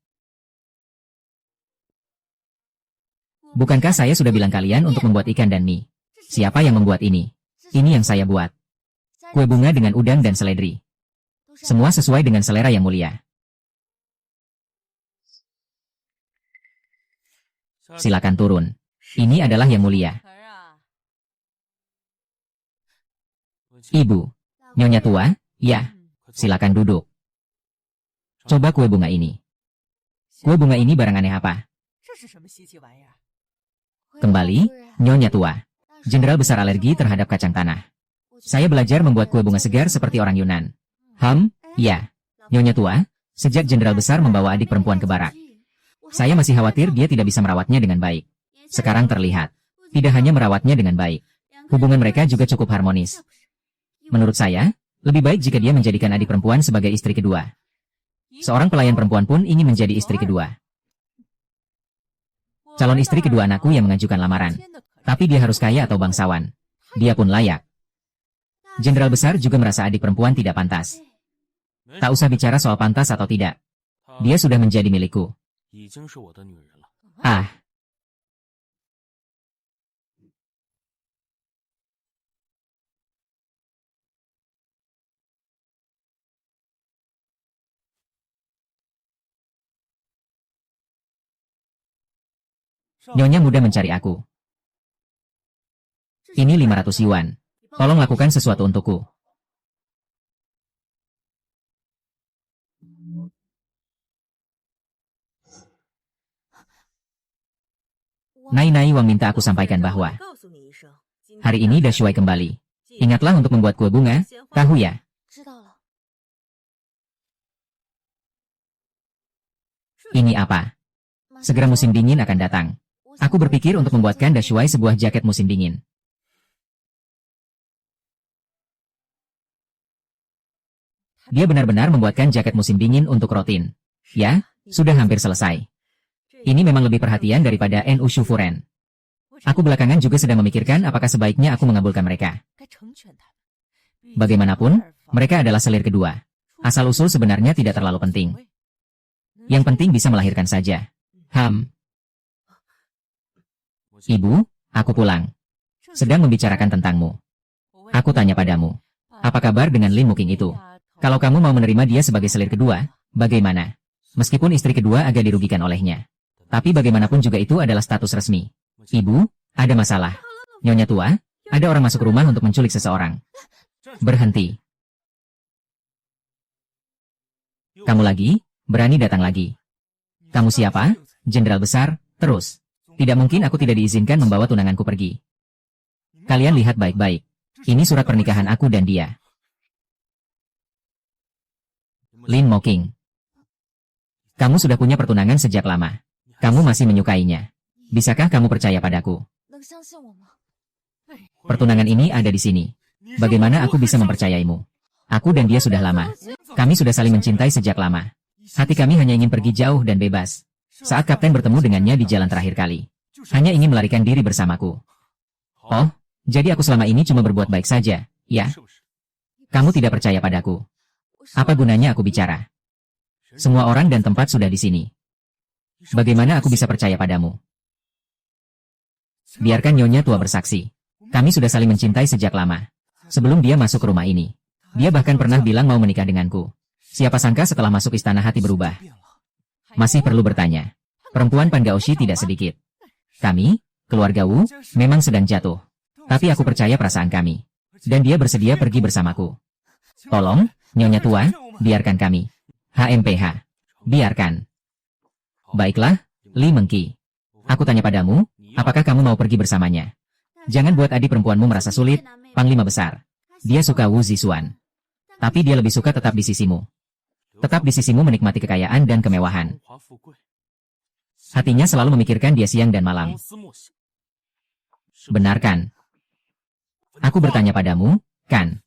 Bukankah saya sudah bilang kalian untuk membuat ikan dan mie? Siapa yang membuat ini? Ini yang saya buat. Kue bunga dengan udang dan seledri. Semua sesuai dengan selera yang mulia. Silakan turun. Ini adalah yang mulia. Ibu, Nyonya tua, ya, silakan duduk. Coba kue bunga ini. Kue bunga ini barang aneh apa? Kembali, Nyonya tua. Jenderal besar alergi terhadap kacang tanah. Saya belajar membuat kue bunga segar seperti orang Yunan. Ya. Nyonya tua, sejak jenderal besar membawa adik perempuan ke barak. Saya masih khawatir dia tidak bisa merawatnya dengan baik. Sekarang terlihat. Tidak hanya merawatnya dengan baik. Hubungan mereka juga cukup harmonis. Menurut saya, lebih baik jika dia menjadikan adik perempuan sebagai istri kedua. Seorang pelayan perempuan pun ingin menjadi istri kedua. Calon istri kedua anakku yang mengajukan lamaran. Tapi dia harus kaya atau bangsawan. Dia pun layak. Jenderal besar juga merasa adik perempuan tidak pantas. Tak usah bicara soal pantas atau tidak. Dia sudah menjadi milikku. Ah. Nyonya muda mencari aku. Ini 500 yuan. Tolong lakukan sesuatu untukku. Nai Wang minta aku sampaikan bahwa hari ini Da Shuai kembali. Ingatlah untuk membuat kue bunga, tahu ya? Ini apa? Segera musim dingin akan datang. Aku berpikir untuk membuatkan Da Shuai sebuah jaket musim dingin. Dia benar-benar membuatkan jaket musim dingin untuk Rotin. Ya, sudah hampir selesai. Ini memang lebih perhatian daripada NU Shufuren. Aku belakangan juga sedang memikirkan apakah sebaiknya aku mengabulkan mereka. Bagaimanapun, mereka adalah selir kedua. Asal-usul sebenarnya tidak terlalu penting. Yang penting bisa melahirkan saja. Ibu, aku pulang. Sedang membicarakan tentangmu. Aku tanya padamu. Apa kabar dengan Lin Muking itu? Kalau kamu mau menerima dia sebagai selir kedua, bagaimana? Meskipun istri kedua agak dirugikan olehnya. Tapi bagaimanapun juga itu adalah status resmi. Ibu, ada masalah. Nyonya tua, ada orang masuk rumah untuk menculik seseorang. Berhenti. Kamu lagi? Berani datang lagi. Kamu siapa? Jenderal besar, terus. Tidak mungkin aku tidak diizinkan membawa tunanganku pergi. Kalian lihat baik-baik. Ini surat pernikahan aku dan dia. Lin Moking. Kamu sudah punya pertunangan sejak lama. Kamu masih menyukainya. Bisakah kamu percaya padaku? Pertunangan ini ada di sini. Bagaimana aku bisa mempercayaimu? Aku dan dia sudah lama. Kami sudah saling mencintai sejak lama. Hati kami hanya ingin pergi jauh dan bebas. Saat Kapten bertemu dengannya di jalan terakhir kali. Hanya ingin melarikan diri bersamaku. Oh, jadi aku selama ini cuma berbuat baik saja, ya? Kamu tidak percaya padaku. Apa gunanya aku bicara? Semua orang dan tempat sudah di sini. Bagaimana aku bisa percaya padamu? Biarkan Nyonya tua bersaksi. Kami sudah saling mencintai sejak lama. Sebelum dia masuk ke rumah ini. Dia bahkan pernah bilang mau menikah denganku. Siapa sangka setelah masuk istana hati berubah. Masih perlu bertanya. Perempuan Pangaoshi tidak sedikit. Kami, keluarga Wu, memang sedang jatuh. Tapi aku percaya perasaan kami. Dan dia bersedia pergi bersamaku. Tolong, Nyonya tua, biarkan kami. HMPH. Biarkan. Baiklah, Li Mengki. Aku tanya padamu, apakah kamu mau pergi bersamanya? Jangan buat adik perempuanmu merasa sulit, Panglima Besar. Dia suka Wu Zixuan. Tapi dia lebih suka tetap di sisimu. Tetap di sisimu menikmati kekayaan dan kemewahan. Hatinya selalu memikirkan dia siang dan malam. Benarkan? Aku bertanya padamu, kan?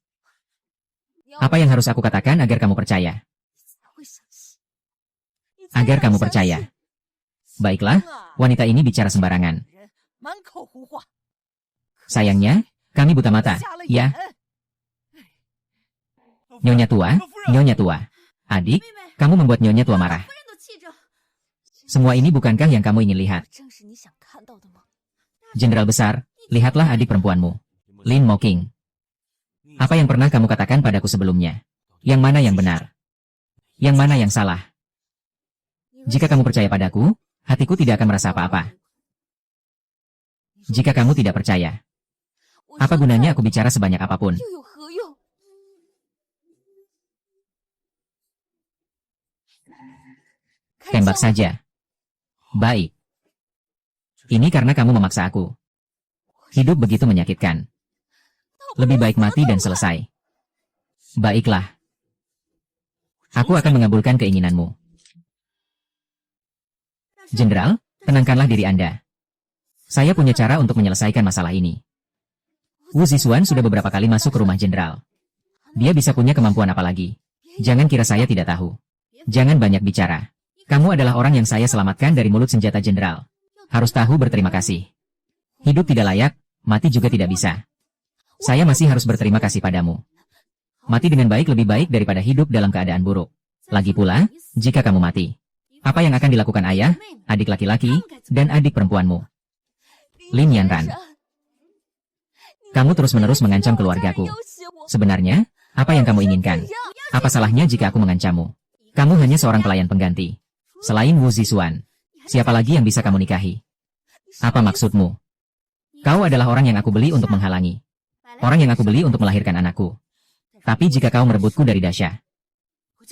Apa yang harus aku katakan agar kamu percaya? Agar kamu percaya. Baiklah, wanita ini bicara sembarangan. Sayangnya, kami buta mata, ya? Nyonya tua, Nyonya tua. Adik, kamu membuat Nyonya tua marah. Semua ini bukankah yang kamu ingin lihat? Jenderal besar, lihatlah adik perempuanmu. Lin Moking. Apa yang pernah kamu katakan padaku sebelumnya? Yang mana yang benar? Yang mana yang salah? Jika kamu percaya padaku, hatiku tidak akan merasa apa-apa. Jika kamu tidak percaya, apa gunanya aku bicara sebanyak apapun? Tembak saja. Baik. Ini karena kamu memaksa aku. Hidup begitu menyakitkan. Lebih baik mati dan selesai. Baiklah. Aku akan mengabulkan keinginanmu. Jenderal, tenangkanlah diri Anda. Saya punya cara untuk menyelesaikan masalah ini. Wu Zixuan sudah beberapa kali masuk ke rumah Jenderal. Dia bisa punya kemampuan apa lagi? Jangan kira saya tidak tahu. Jangan banyak bicara. Kamu adalah orang yang saya selamatkan dari mulut senjata Jenderal. Harus tahu berterima kasih. Hidup tidak layak, mati juga tidak bisa. Saya masih harus berterima kasih padamu. Mati dengan baik lebih baik daripada hidup dalam keadaan buruk. Lagi pula, jika kamu mati, apa yang akan dilakukan ayah, adik laki-laki, dan adik perempuanmu? Lin Yanran. Kamu terus-menerus mengancam keluargaku. Sebenarnya, apa yang kamu inginkan? Apa salahnya jika aku mengancammu? Kamu hanya seorang pelayan pengganti. Selain Wu Zixuan, siapa lagi yang bisa kamu nikahi? Apa maksudmu? Kau adalah orang yang aku beli untuk menghalangi. Orang yang aku beli untuk melahirkan anakku. Tapi jika kau merebutku dari Dasha,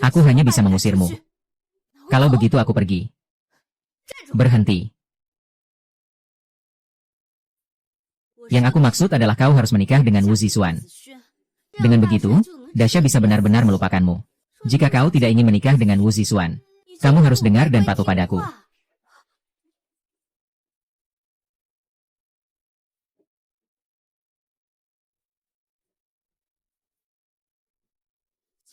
aku hanya bisa mengusirmu. Kalau begitu aku pergi. Berhenti. Yang aku maksud adalah kau harus menikah dengan Wu Zixuan. Dengan begitu, Dasha bisa benar-benar melupakanmu. Jika kau tidak ingin menikah dengan Wu Zixuan, kamu harus dengar dan patuh padaku.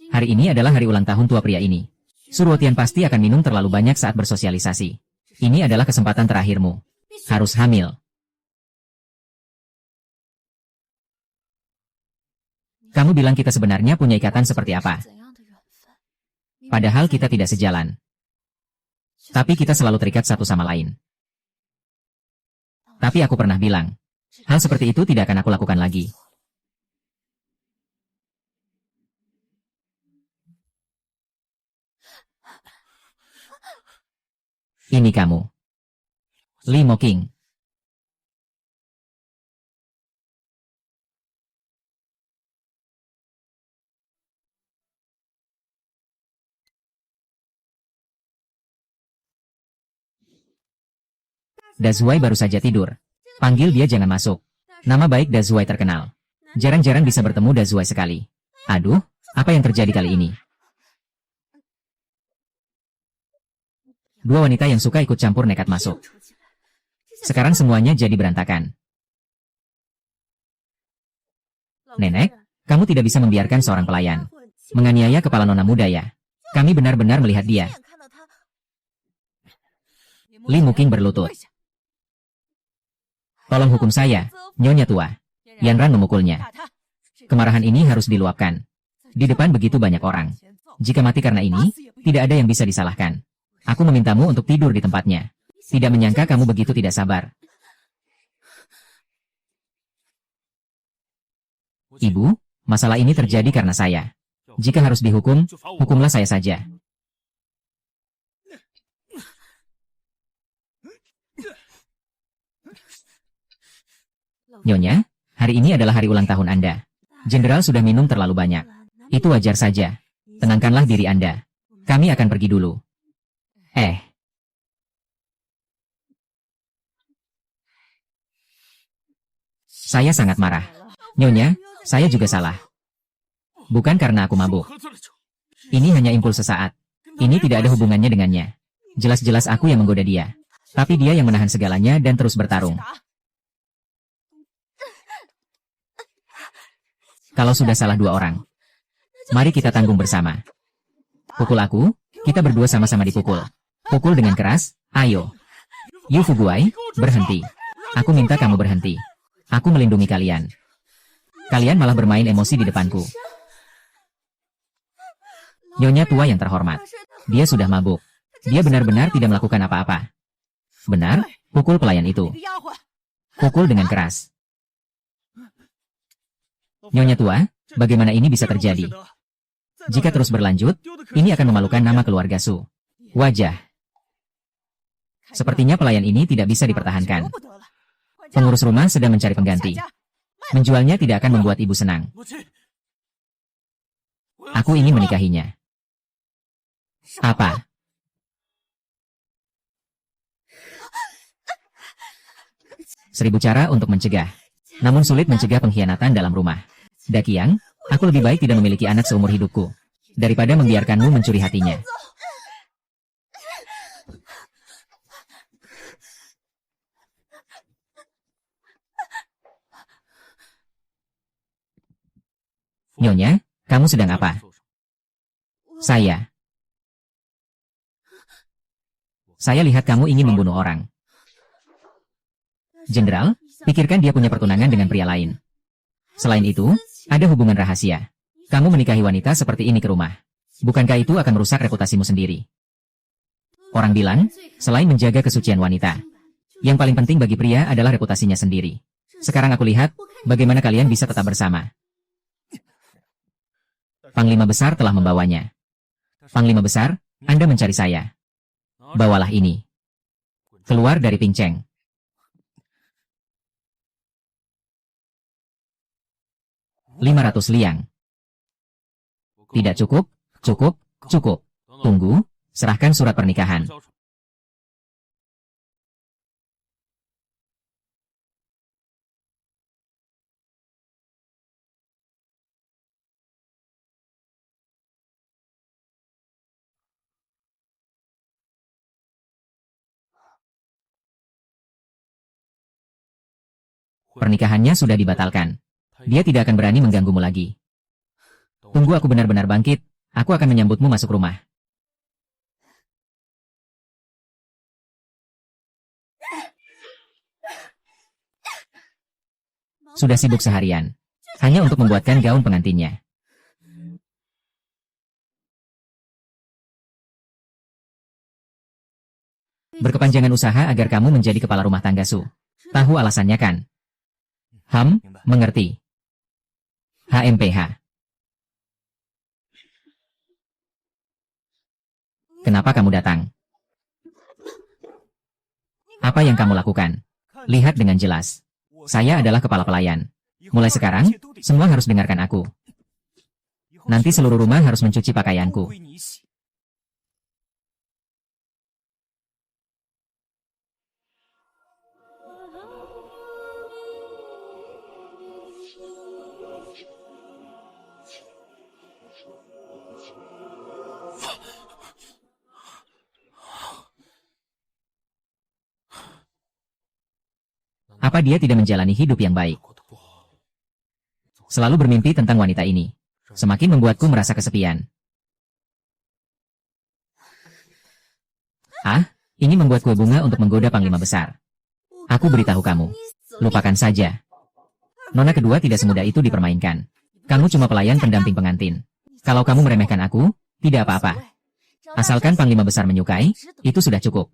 Hari ini adalah hari ulang tahun tua pria ini. Suruotian pasti akan minum terlalu banyak saat bersosialisasi. Ini adalah kesempatan terakhirmu. Harus hamil. Kamu bilang kita sebenarnya punya ikatan seperti apa? Padahal kita tidak sejalan. Tapi kita selalu terikat satu sama lain. Tapi aku pernah bilang, hal seperti itu tidak akan aku lakukan lagi. Ini kamu. Lee Moking. Dazuai baru saja tidur. Panggil dia jangan masuk. Nama baik Dazuai terkenal. Jarang-jarang bisa bertemu Dazuai sekali. Aduh, apa yang terjadi kali ini? Dua wanita yang suka ikut campur nekat masuk. Sekarang semuanya jadi berantakan. Nenek, kamu tidak bisa membiarkan seorang pelayan menganiaya kepala nona muda ya. Kami benar-benar melihat dia. Lee Muking berlutut. Tolong hukum saya, Nyonya tua. Yanran memukulnya. Kemarahan ini harus diluapkan. Di depan begitu banyak orang. Jika mati karena ini, tidak ada yang bisa disalahkan. Aku memintamu untuk tidur di tempatnya. Tidak menyangka kamu begitu tidak sabar. Ibu, masalah ini terjadi karena saya. Jika harus dihukum, hukumlah saya saja. Nyonya, hari ini adalah hari ulang tahun Anda. Jenderal sudah minum terlalu banyak. Itu wajar saja. Tenangkanlah diri Anda. Kami akan pergi dulu. Saya sangat marah. Nyonya, saya juga salah. Bukan karena aku mabuk. Ini hanya impuls sesaat. Ini tidak ada hubungannya dengannya. Jelas-jelas aku yang menggoda dia. Tapi dia yang menahan segalanya dan terus bertarung. Kalau sudah salah dua orang, mari kita tanggung bersama. Pukul aku, kita berdua sama-sama dipukul. Pukul dengan keras, ayo. Yu Fuguai, berhenti. Aku minta kamu berhenti. Aku melindungi kalian. Kalian malah bermain emosi di depanku. Nyonya tua yang terhormat. Dia sudah mabuk. Dia benar-benar tidak melakukan apa-apa. Benar, pukul pelayan itu. Pukul dengan keras. Nyonya tua, bagaimana ini bisa terjadi? Jika terus berlanjut, ini akan memalukan nama keluarga Su. Wajah. Sepertinya pelayan ini tidak bisa dipertahankan. Pengurus rumah sedang mencari pengganti. Menjualnya tidak akan membuat ibu senang. Aku ingin menikahinya. Apa? Seribu cara untuk mencegah. Namun sulit mencegah pengkhianatan dalam rumah. Dakiang, aku lebih baik tidak memiliki anak seumur hidupku. Daripada membiarkanmu mencuri hatinya. Nyonya, kamu sedang apa? Saya lihat kamu ingin membunuh orang. Jenderal, pikirkan dia punya pertunangan dengan pria lain. Selain itu, ada hubungan rahasia. Kamu menikahi wanita seperti ini ke rumah. Bukankah itu akan merusak reputasimu sendiri? Orang bilang, selain menjaga kesucian wanita, yang paling penting bagi pria adalah reputasinya sendiri. Sekarang aku lihat, bagaimana kalian bisa tetap bersama. Panglima Besar telah membawanya. Panglima Besar, Anda mencari saya. Bawalah ini. Keluar dari Pingcheng. $500 liang. Tidak cukup, cukup, cukup. Tunggu, serahkan surat pernikahan. Pernikahannya sudah dibatalkan. Dia tidak akan berani mengganggumu lagi. Tunggu aku benar-benar bangkit, aku akan menyambutmu masuk rumah. Sudah sibuk seharian. Hanya untuk membuatkan gaun pengantinnya. Berkepanjangan usaha agar kamu menjadi kepala rumah tangga Su. Tahu alasannya kan? Mengerti. HMPH. Kenapa kamu datang? Apa yang kamu lakukan? Lihat dengan jelas. Saya adalah kepala pelayan. Mulai sekarang, semua harus dengarkan aku. Nanti seluruh rumah harus mencuci pakaianku. Apa dia tidak menjalani hidup yang baik? Selalu bermimpi tentang wanita ini. Semakin membuatku merasa kesepian. Ini membuat kue bunga untuk menggoda panglima besar. Aku beritahu kamu. Lupakan saja. Nona kedua tidak semudah itu dipermainkan. Kamu cuma pelayan pendamping pengantin. Kalau kamu meremehkan aku, tidak apa-apa. Asalkan panglima besar menyukai, itu sudah cukup.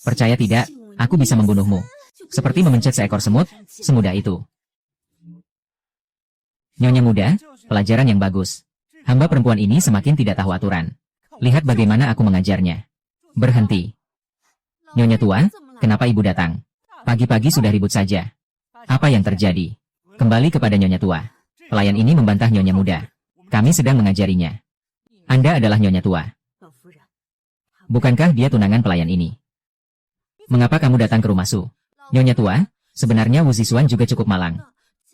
Percaya tidak, aku bisa membunuhmu. Seperti memencet seekor semut, semudah itu. Nyonya muda, pelajaran yang bagus. Hamba perempuan ini semakin tidak tahu aturan. Lihat bagaimana aku mengajarnya. Berhenti. Nyonya tua, kenapa ibu datang? Pagi-pagi sudah ribut saja. Apa yang terjadi? Kembali kepada Nyonya tua. Pelayan ini membantah Nyonya muda. Kami sedang mengajarinya. Anda adalah Nyonya tua. Bukankah dia tunangan pelayan ini? Mengapa kamu datang ke rumah Su? Nyonya tua, sebenarnya Wu Zixuan juga cukup malang.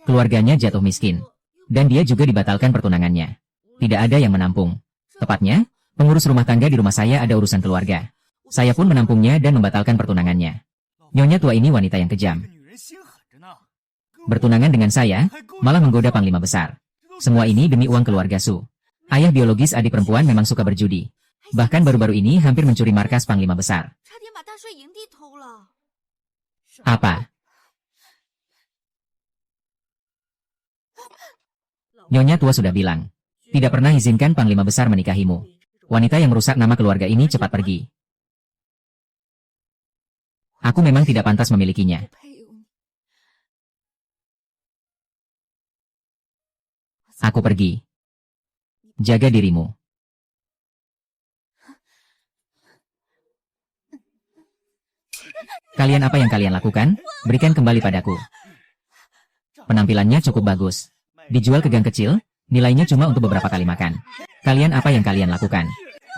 Keluarganya jatuh miskin. Dan dia juga dibatalkan pertunangannya. Tidak ada yang menampung. Tepatnya, pengurus rumah tangga di rumah saya ada urusan keluarga. Saya pun menampungnya dan membatalkan pertunangannya. Nyonya tua ini wanita yang kejam. Bertunangan dengan saya, malah menggoda panglima besar. Semua ini demi uang keluarga Su. Ayah biologis adik perempuan memang suka berjudi. Bahkan baru-baru ini hampir mencuri markas panglima besar. Apa? Nyonya tua sudah bilang. Tidak pernah izinkan panglima besar menikahimu. Wanita yang merusak nama keluarga ini cepat pergi. Aku memang tidak pantas memilikinya. Aku pergi. Jaga dirimu. Kalian apa yang kalian lakukan? Berikan kembali padaku. Penampilannya cukup bagus. Dijual ke gang kecil, nilainya cuma untuk beberapa kali makan. Kalian apa yang kalian lakukan?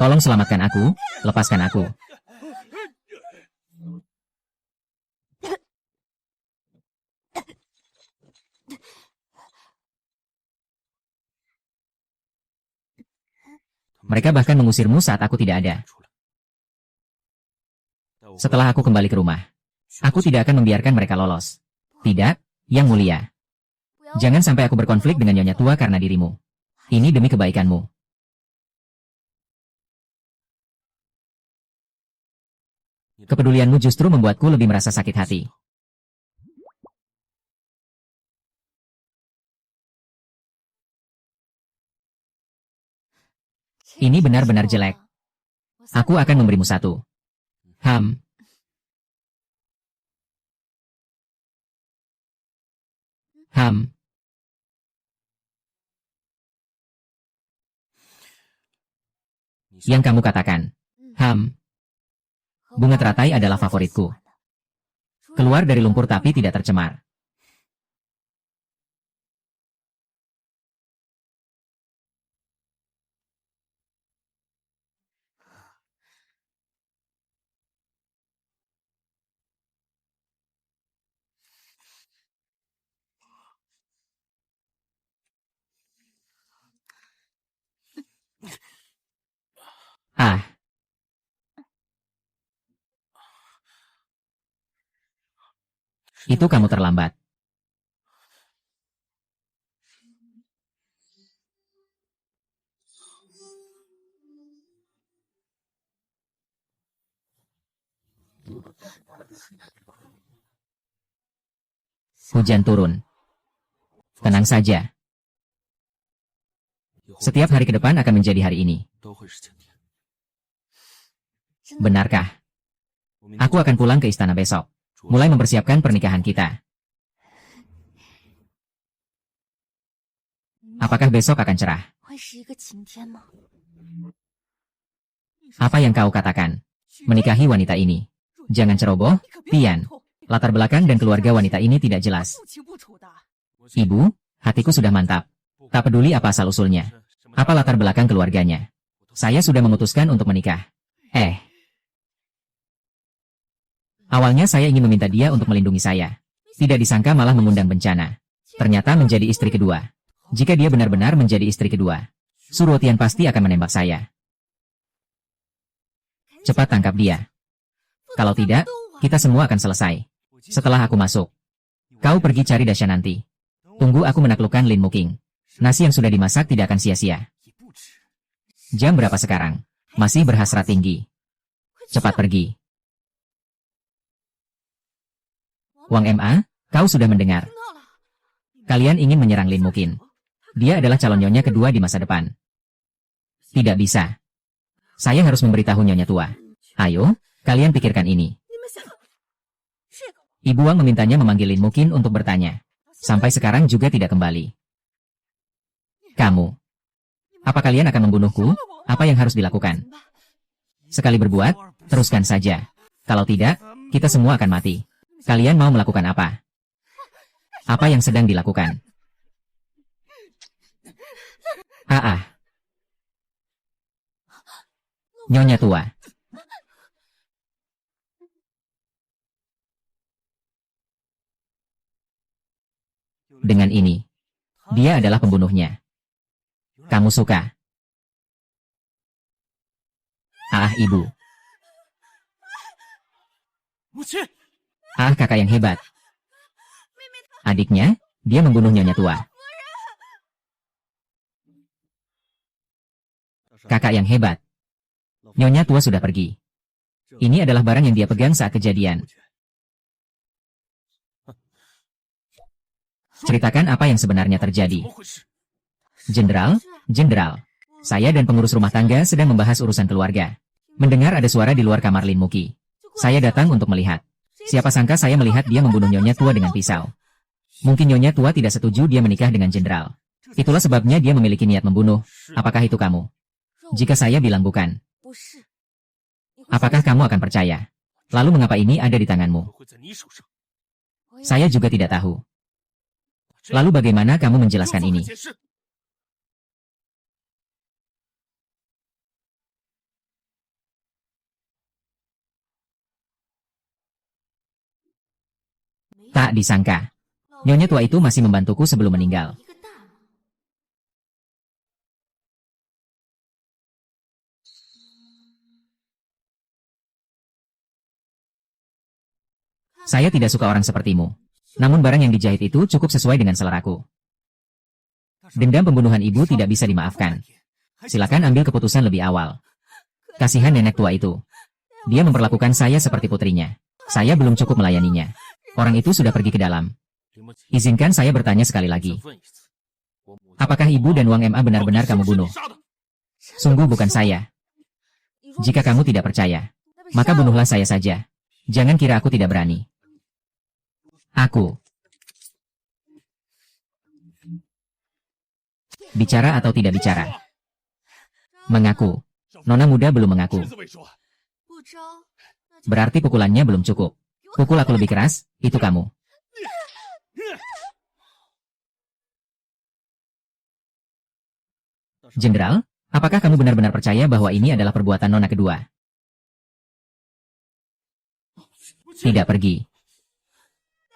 Tolong selamatkan aku, lepaskan aku. Mereka bahkan mengusirmu saat aku tidak ada. Setelah aku kembali ke rumah, aku tidak akan membiarkan mereka lolos. Tidak, Yang Mulia. Jangan sampai aku berkonflik dengan Nyonya tua karena dirimu. Ini demi kebaikanmu. Kepedulianmu justru membuatku lebih merasa sakit hati. Ini benar-benar jelek. Aku akan memberimu satu. Yang kamu katakan. Bunga teratai adalah favoritku. Keluar dari lumpur tapi tidak tercemar. Itu kamu terlambat. Hujan turun. Tenang saja. Setiap hari ke depan akan menjadi hari ini. Benarkah? Aku akan pulang ke istana besok. Mulai mempersiapkan pernikahan kita. Apakah besok akan cerah? Apa yang kau katakan? Menikahi wanita ini. Jangan ceroboh, Tian. Latar belakang dan keluarga wanita ini tidak jelas. Ibu, hatiku sudah mantap. Tak peduli apa asal-usulnya. Apa latar belakang keluarganya. Saya sudah memutuskan untuk menikah. Awalnya saya ingin meminta dia untuk melindungi saya. Tidak disangka malah mengundang bencana. Ternyata menjadi istri kedua. Jika dia benar-benar menjadi istri kedua, Suruo Tian pasti akan menembak saya. Cepat tangkap dia. Kalau tidak, kita semua akan selesai. Setelah aku masuk, kau pergi cari Dasya nanti. Tunggu aku menaklukkan Lin Muking. Nasi yang sudah dimasak tidak akan sia-sia. Jam berapa sekarang? Masih berhasrat tinggi. Cepat pergi. Wang Ma, kau sudah mendengar. Kalian ingin menyerang Lin Mukin. Dia adalah calon nyonya kedua di masa depan. Tidak bisa. Saya harus memberitahu nyonya tua. Ayo, kalian pikirkan ini. Ibu Wang memintanya memanggil Lin Mukin untuk bertanya. Sampai sekarang juga tidak kembali. Kamu. Apa kalian akan membunuhku? Apa yang harus dilakukan? Sekali berbuat, teruskan saja. Kalau tidak, kita semua akan mati. Kalian mau melakukan apa? Apa yang sedang dilakukan? Nyonya tua. Dengan ini, dia adalah pembunuhnya. Kamu suka? Ibu. Kakak yang hebat. Adiknya, dia membunuh nyonya tua. Kakak yang hebat. Nyonya tua sudah pergi. Ini adalah barang yang dia pegang saat kejadian. Ceritakan apa yang sebenarnya terjadi. Jenderal, saya dan pengurus rumah tangga sedang membahas urusan keluarga. Mendengar ada suara di luar kamar Lin Muki. Saya datang untuk melihat. Siapa sangka saya melihat dia membunuh nyonya tua dengan pisau. Mungkin nyonya tua tidak setuju dia menikah dengan jenderal. Itulah sebabnya dia memiliki niat membunuh. Apakah itu kamu? Jika saya bilang bukan, apakah kamu akan percaya? Lalu mengapa ini ada di tanganmu? Saya juga tidak tahu. Lalu bagaimana kamu menjelaskan ini? Tak disangka. Nyonya tua itu masih membantuku sebelum meninggal. Saya tidak suka orang sepertimu. Namun barang yang dijahit itu cukup sesuai dengan seleraku. Dendam pembunuhan ibu tidak bisa dimaafkan. Silakan ambil keputusan lebih awal. Kasihan nenek tua itu. Dia memperlakukan saya seperti putrinya. Saya belum cukup melayaninya. Orang itu sudah pergi ke dalam. Izinkan saya bertanya sekali lagi. Apakah ibu dan Wang Ma benar-benar kamu bunuh? Sungguh bukan saya. Jika kamu tidak percaya, maka bunuhlah saya saja. Jangan kira aku tidak berani. Aku. Bicara atau tidak bicara? Mengaku. Nona muda belum mengaku. Berarti pukulannya belum cukup. Pukul aku lebih keras, itu kamu. Jenderal, apakah kamu benar-benar percaya bahwa ini adalah perbuatan nona kedua? Tidak pergi.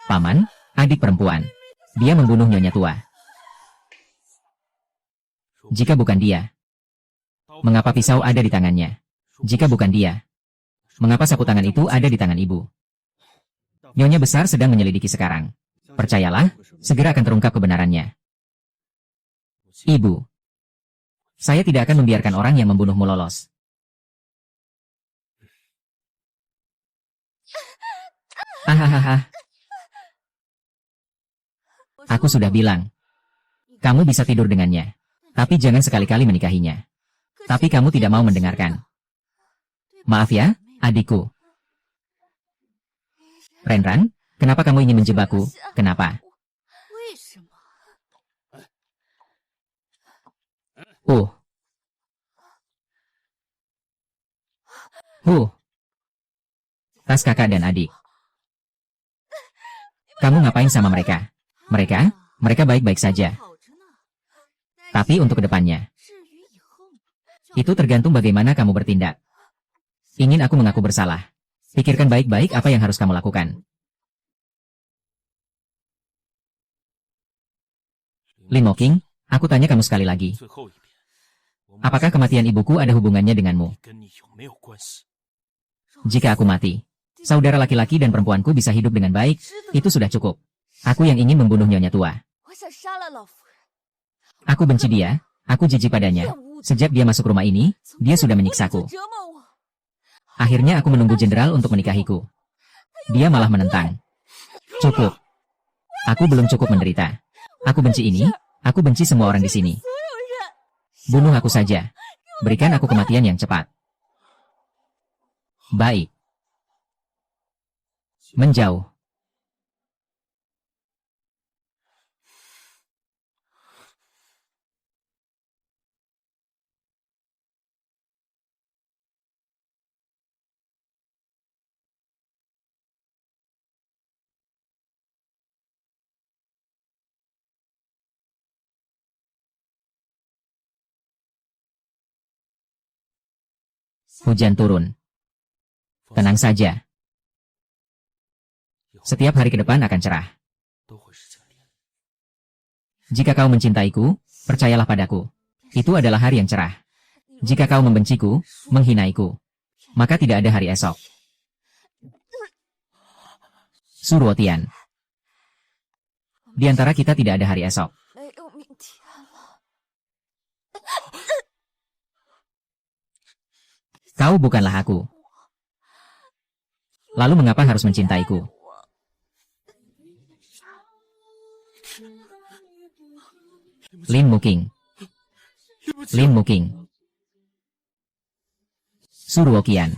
Paman, adik perempuan. Dia membunuh nyonya tua. Jika bukan dia, mengapa pisau ada di tangannya? Jika bukan dia, mengapa sapu tangan itu ada di tangan ibu? Nyonya besar sedang menyelidiki sekarang. Percayalah, segera akan terungkap kebenarannya. Ibu, saya tidak akan membiarkan orang yang membunuhmu lolos. Ahahaha. Aku sudah bilang. Kamu bisa tidur dengannya. Tapi jangan sekali-kali menikahinya. Tapi kamu tidak mau mendengarkan. Maaf ya, adikku. Renran, kenapa kamu ingin menjebakku? Kenapa? Oh. Tas kakak dan adik. Kamu ngapain sama mereka? Mereka baik-baik saja. Tapi untuk kedepannya, itu tergantung bagaimana kamu bertindak. Ingin aku mengaku bersalah. Pikirkan baik-baik apa yang harus kamu lakukan. Lin Moking, aku tanya kamu sekali lagi. Apakah kematian ibuku ada hubungannya denganmu? Jika aku mati, saudara laki-laki dan perempuanku bisa hidup dengan baik, itu sudah cukup. Aku yang ingin membunuh nyonya tua. Aku benci dia, aku jijik padanya. Sejak dia masuk rumah ini, dia sudah menyiksaku. Akhirnya aku menunggu jenderal untuk menikahiku. Dia malah menentang. Cukup. Aku belum cukup menderita. Aku benci ini, aku benci semua orang di sini. Bunuh aku saja. Berikan aku kematian yang cepat. Baik. Menjauh. Hujan turun. Tenang saja. Setiap hari ke depan akan cerah. Jika kau mencintaiku, percayalah padaku. Itu adalah hari yang cerah. Jika kau membenciku, menghinaiku, maka tidak ada hari esok. Suruotian. Di antara kita tidak ada hari esok. Kau bukanlah aku. Lalu mengapa harus mencintaiku? Lin Moking. Suruokian.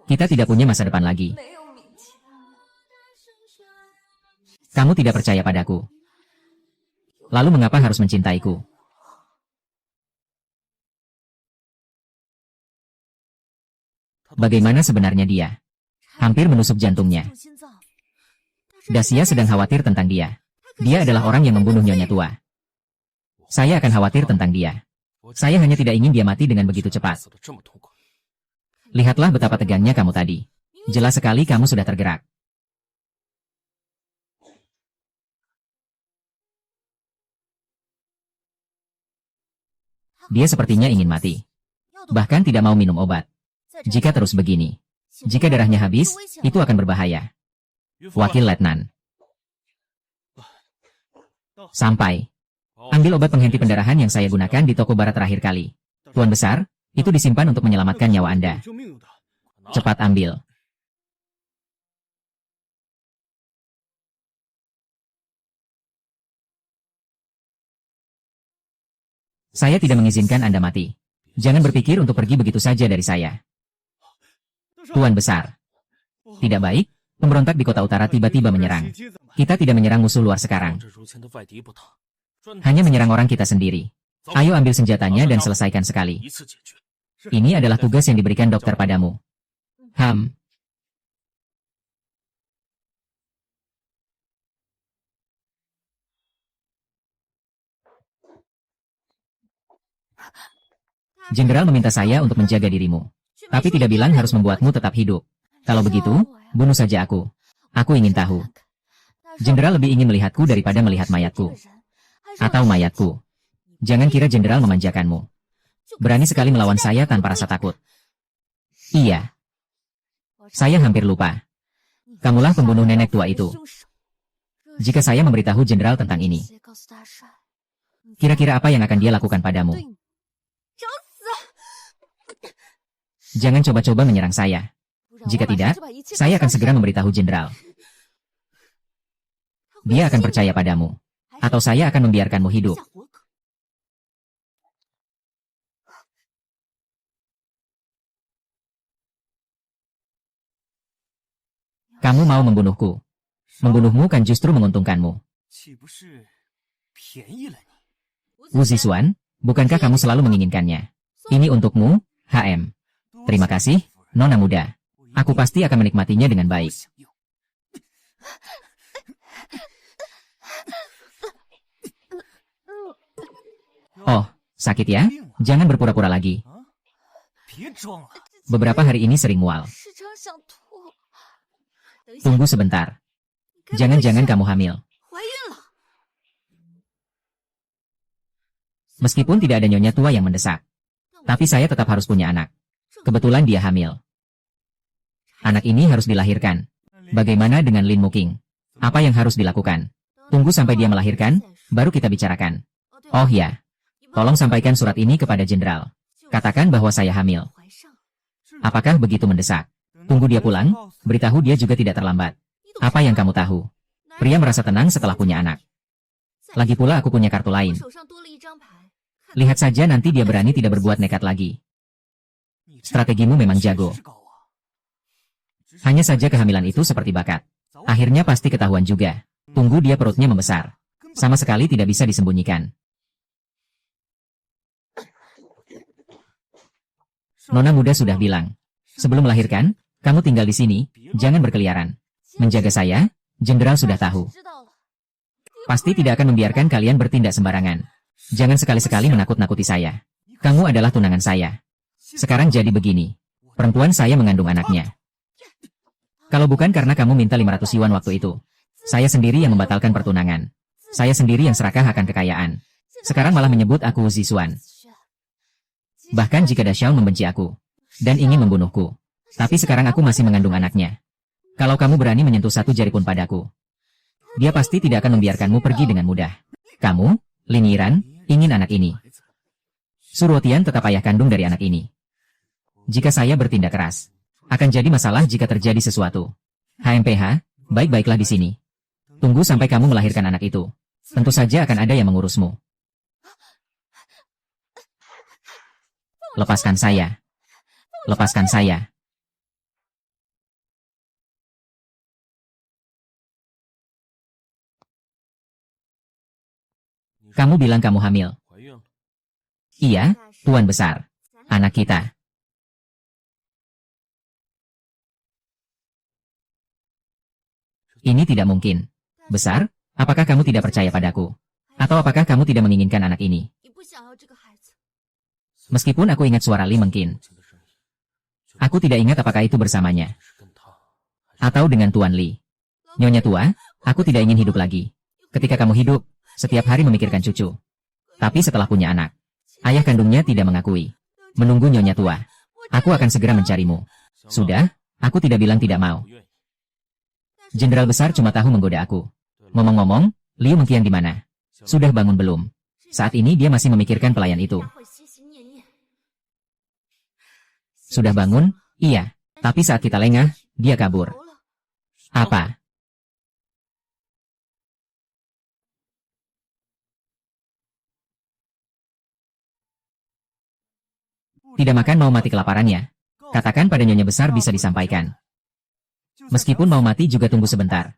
Kita tidak punya masa depan lagi. Kamu tidak percaya padaku. Lalu mengapa harus mencintaiku? Bagaimana sebenarnya dia? Hampir menusuk jantungnya. Dacia sedang khawatir tentang dia. Dia adalah orang yang membunuh nyonya tua. Saya akan khawatir tentang dia. Saya hanya tidak ingin dia mati dengan begitu cepat. Lihatlah betapa tegangnya kamu tadi. Jelas sekali kamu sudah tergerak. Dia sepertinya ingin mati. Bahkan tidak mau minum obat. Jika terus begini, jika darahnya habis, itu akan berbahaya. Wakil Letnan. Sampai. Ambil obat penghenti pendarahan yang saya gunakan di toko barat terakhir kali. Tuan Besar, itu disimpan untuk menyelamatkan nyawa Anda. Cepat ambil. Saya tidak mengizinkan Anda mati. Jangan berpikir untuk pergi begitu saja dari saya. Tuan Besar. Tidak baik, pemberontak di kota utara tiba-tiba menyerang. Kita tidak menyerang musuh luar sekarang. Hanya menyerang orang kita sendiri. Ayo ambil senjatanya dan selesaikan sekali. Ini adalah tugas yang diberikan dokter padamu. Jenderal meminta saya untuk menjaga dirimu. Tapi tidak bilang harus membuatmu tetap hidup. Kalau begitu, bunuh saja aku. Aku ingin tahu. Jenderal lebih ingin melihatku daripada melihat mayatku. Atau mayatku. Jangan kira jenderal memanjakanmu. Berani sekali melawan saya tanpa rasa takut. Iya. Saya hampir lupa. Kamulah pembunuh nenek tua itu. Jika saya memberitahu jenderal tentang ini, kira-kira apa yang akan dia lakukan padamu? Jangan coba-coba menyerang saya. Jika tidak, saya akan segera memberitahu jenderal. Dia akan percaya padamu. Atau saya akan membiarkanmu hidup. Kamu mau membunuhku. Membunuhmu kan justru menguntungkanmu. Wu Zixuan, bukankah kamu selalu menginginkannya? Ini untukmu, HM. Terima kasih, Nona muda. Aku pasti akan menikmatinya dengan baik. Oh, sakit ya? Jangan berpura-pura lagi. Beberapa hari ini sering mual. Tunggu sebentar. Jangan-jangan kamu hamil. Meskipun tidak ada nyonya tua yang mendesak. Tapi saya tetap harus punya anak. Kebetulan dia hamil. Anak ini harus dilahirkan. Bagaimana dengan Lin Muking? Apa yang harus dilakukan? Tunggu sampai dia melahirkan, baru kita bicarakan. Oh ya. Tolong sampaikan surat ini kepada jenderal. Katakan bahwa saya hamil. Apakah begitu mendesak? Tunggu dia pulang, beritahu dia juga tidak terlambat. Apa yang kamu tahu? Pria merasa tenang setelah punya anak. Lagi pula aku punya kartu lain. Lihat saja nanti dia berani tidak berbuat nekat lagi. Strategimu memang jago. Hanya saja kehamilan itu seperti bakat. Akhirnya pasti ketahuan juga. Tunggu dia perutnya membesar. Sama sekali tidak bisa disembunyikan. Nona muda sudah bilang. Sebelum melahirkan, kamu tinggal di sini, jangan berkeliaran. Menjaga saya, jenderal sudah tahu. Pasti tidak akan membiarkan kalian bertindak sembarangan. Jangan sekali-sekali menakut-nakuti saya. Kamu adalah tunangan saya. Sekarang jadi begini. Perempuan saya mengandung anaknya. Kalau bukan karena kamu minta 500 yuan waktu itu, saya sendiri yang membatalkan pertunangan. Saya sendiri yang serakah akan kekayaan. Sekarang malah menyebut aku Zixuan. Bahkan jika Daxiao membenci aku dan ingin membunuhku. Tapi sekarang aku masih mengandung anaknya. Kalau kamu berani menyentuh satu jari pun padaku, dia pasti tidak akan membiarkanmu pergi dengan mudah. Kamu, Lin Yiran, ingin anak ini. Suruotian tetap ayah kandung dari anak ini. Jika saya bertindak keras, akan jadi masalah jika terjadi sesuatu. HMPH, baik-baiklah di sini. Tunggu sampai kamu melahirkan anak itu. Tentu saja akan ada yang mengurusmu. Lepaskan saya. Lepaskan saya. Kamu bilang kamu hamil. Iya, Tuan Besar. Anak kita. Ini tidak mungkin. Besar, apakah kamu tidak percaya padaku? Atau apakah kamu tidak menginginkan anak ini? Meskipun aku ingat suara Li Mengkin. Aku tidak ingat apakah itu bersamanya. Atau dengan Tuan Li. Nyonya tua, aku tidak ingin hidup lagi. Ketika kamu hidup, setiap hari memikirkan cucu. Tapi setelah punya anak, ayah kandungnya tidak mengakui. Menunggu nyonya tua. Aku akan segera mencarimu. Sudah, aku tidak bilang tidak mau. Jenderal besar cuma tahu menggoda aku. Ngomong-ngomong, Liu Mengkian di mana? Sudah bangun belum? Saat ini dia masih memikirkan pelayan itu. Sudah bangun? Iya. Tapi saat kita lengah, dia kabur. Apa? Tidak makan mau mati kelaparannya. Katakan pada nyonya besar bisa disampaikan. Meskipun mau mati juga tunggu sebentar.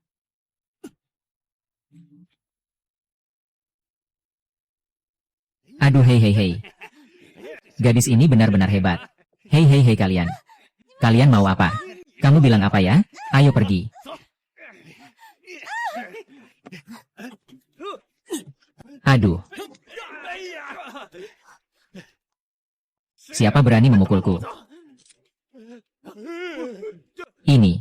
Aduh hei hei hei. Gadis ini benar-benar hebat. Hei hei hei kalian. Kalian mau apa? Kamu bilang apa ya? Ayo pergi. Aduh. Siapa berani memukulku? Ini.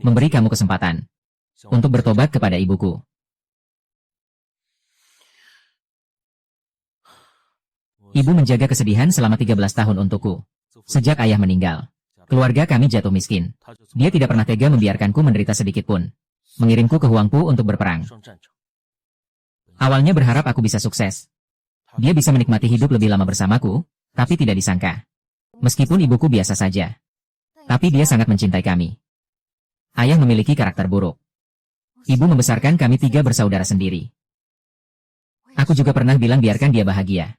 Memberi kamu kesempatan untuk bertobat kepada ibuku. Ibu menjaga kesedihan selama 13 tahun untukku. Sejak ayah meninggal, keluarga kami jatuh miskin. Dia tidak pernah tega membiarkanku menderita sedikit pun. Mengirimku ke Huangpu untuk berperang. Awalnya berharap aku bisa sukses. Dia bisa menikmati hidup lebih lama bersamaku, tapi tidak disangka. Meskipun ibuku biasa saja, tapi dia sangat mencintai kami. Ayah memiliki karakter buruk. Ibu membesarkan kami 3 bersaudara sendiri. Aku juga pernah bilang biarkan dia bahagia.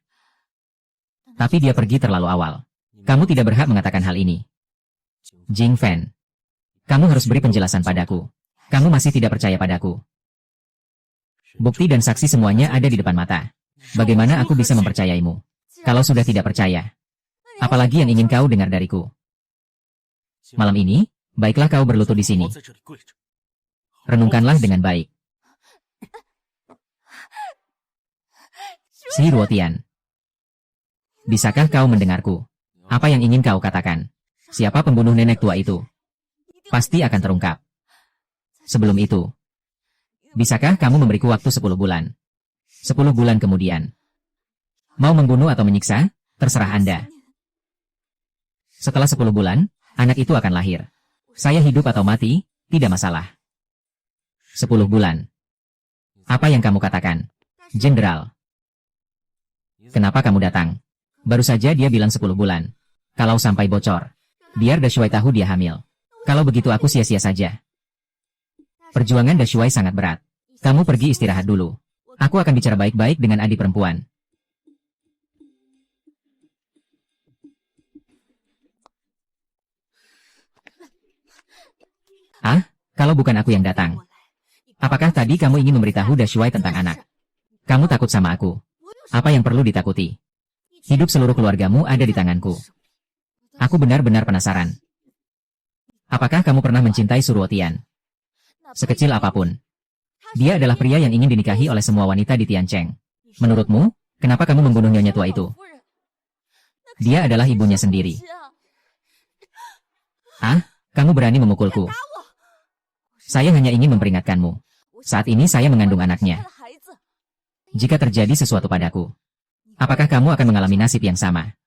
Tapi dia pergi terlalu awal. Kamu tidak berhak mengatakan hal ini. Jing Fan, kamu harus beri penjelasan padaku. Kamu masih tidak percaya padaku. Bukti dan saksi semuanya ada di depan mata. Bagaimana aku bisa mempercayaimu? Kalau sudah tidak percaya, apalagi yang ingin kau dengar dariku? Malam ini, baiklah kau berlutut di sini. Renungkanlah dengan baik. Si Ruotian, bisakah kau mendengarku? Apa yang ingin kau katakan? Siapa pembunuh nenek tua itu? Pasti akan terungkap. Sebelum itu, bisakah kamu memberiku waktu 10 bulan? 10 bulan kemudian. Mau membunuh atau menyiksa? Terserah Anda. Setelah 10 bulan, anak itu akan lahir. Saya hidup atau mati, tidak masalah. 10 bulan. Apa yang kamu katakan? Jenderal. Kenapa kamu datang? Baru saja dia bilang 10 bulan. Kalau sampai bocor, biar Dashuai tahu dia hamil. Kalau begitu aku sia-sia saja. Perjuangan Dashuai sangat berat. Kamu pergi istirahat dulu. Aku akan bicara baik-baik dengan adik perempuan. Ah, kalau bukan aku yang datang. Apakah tadi kamu ingin memberitahu Dashuai tentang anak? Kamu takut sama aku. Apa yang perlu ditakuti? Hidup seluruh keluargamu ada di tanganku. Aku benar-benar penasaran. Apakah kamu pernah mencintai Suruotian? Sekecil apapun. Dia adalah pria yang ingin dinikahi oleh semua wanita di Tiancheng. Menurutmu, kenapa kamu membunuh nyonya tua itu? Dia adalah ibunya sendiri. Ah, kamu berani memukulku. Saya hanya ingin memperingatkanmu. Saat ini saya mengandung anaknya. Jika terjadi sesuatu padaku, apakah kamu akan mengalami nasib yang sama?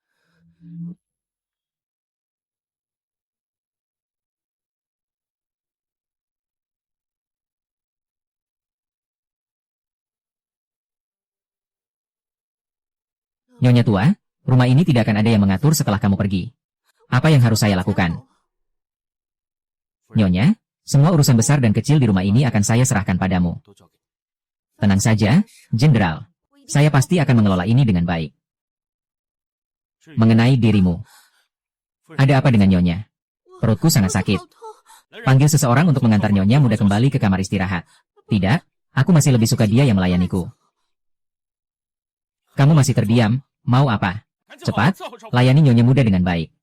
Nyonya tua, rumah ini tidak akan ada yang mengatur setelah kamu pergi. Apa yang harus saya lakukan? Nyonya, semua urusan besar dan kecil di rumah ini akan saya serahkan padamu. Tenang saja, Jenderal. Saya pasti akan mengelola ini dengan baik. Mengenai dirimu. Ada apa dengan Nyonya? Perutku sangat sakit. Panggil seseorang untuk mengantar Nyonya muda kembali ke kamar istirahat. Tidak, aku masih lebih suka dia yang melayaniku. Kamu masih terdiam, mau apa? Cepat, layani Nyonya muda dengan baik.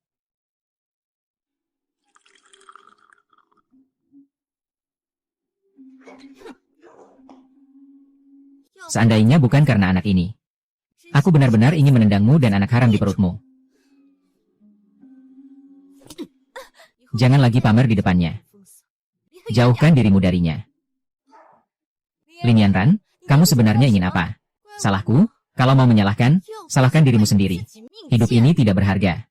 Seandainya bukan karena anak ini, aku benar-benar ingin menendangmu dan anak haram di perutmu. Jangan lagi pamer di depannya. Jauhkan dirimu darinya. Lin Yanran, kamu sebenarnya ingin apa? Salahku? Kalau mau menyalahkan, salahkan dirimu sendiri. Hidup ini tidak berharga.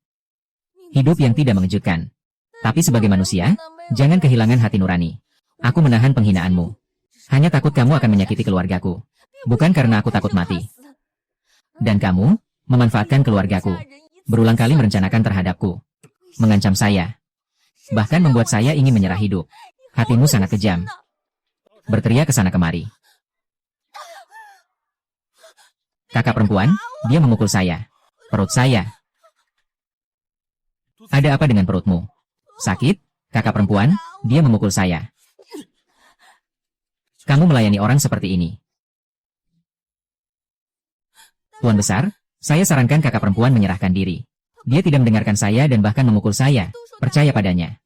Hidup yang tidak mengejutkan. Tapi sebagai manusia, jangan kehilangan hati nurani. Aku menahan penghinaanmu. Hanya takut kamu akan menyakiti keluargaku. Bukan karena aku takut mati. Dan kamu, memanfaatkan keluargaku. Berulang kali merencanakan terhadapku. Mengancam saya. Bahkan membuat saya ingin menyerah hidup. Hatimu sangat kejam. Berteriak ke sana kemari. Kakak perempuan, dia memukul saya. Perut saya. Ada apa dengan perutmu? Sakit? Kakak perempuan, dia memukul saya. Kamu melayani orang seperti ini. Tuan besar, saya sarankan kakak perempuan menyerahkan diri. Dia tidak mendengarkan saya dan bahkan memukul saya. Percaya padanya.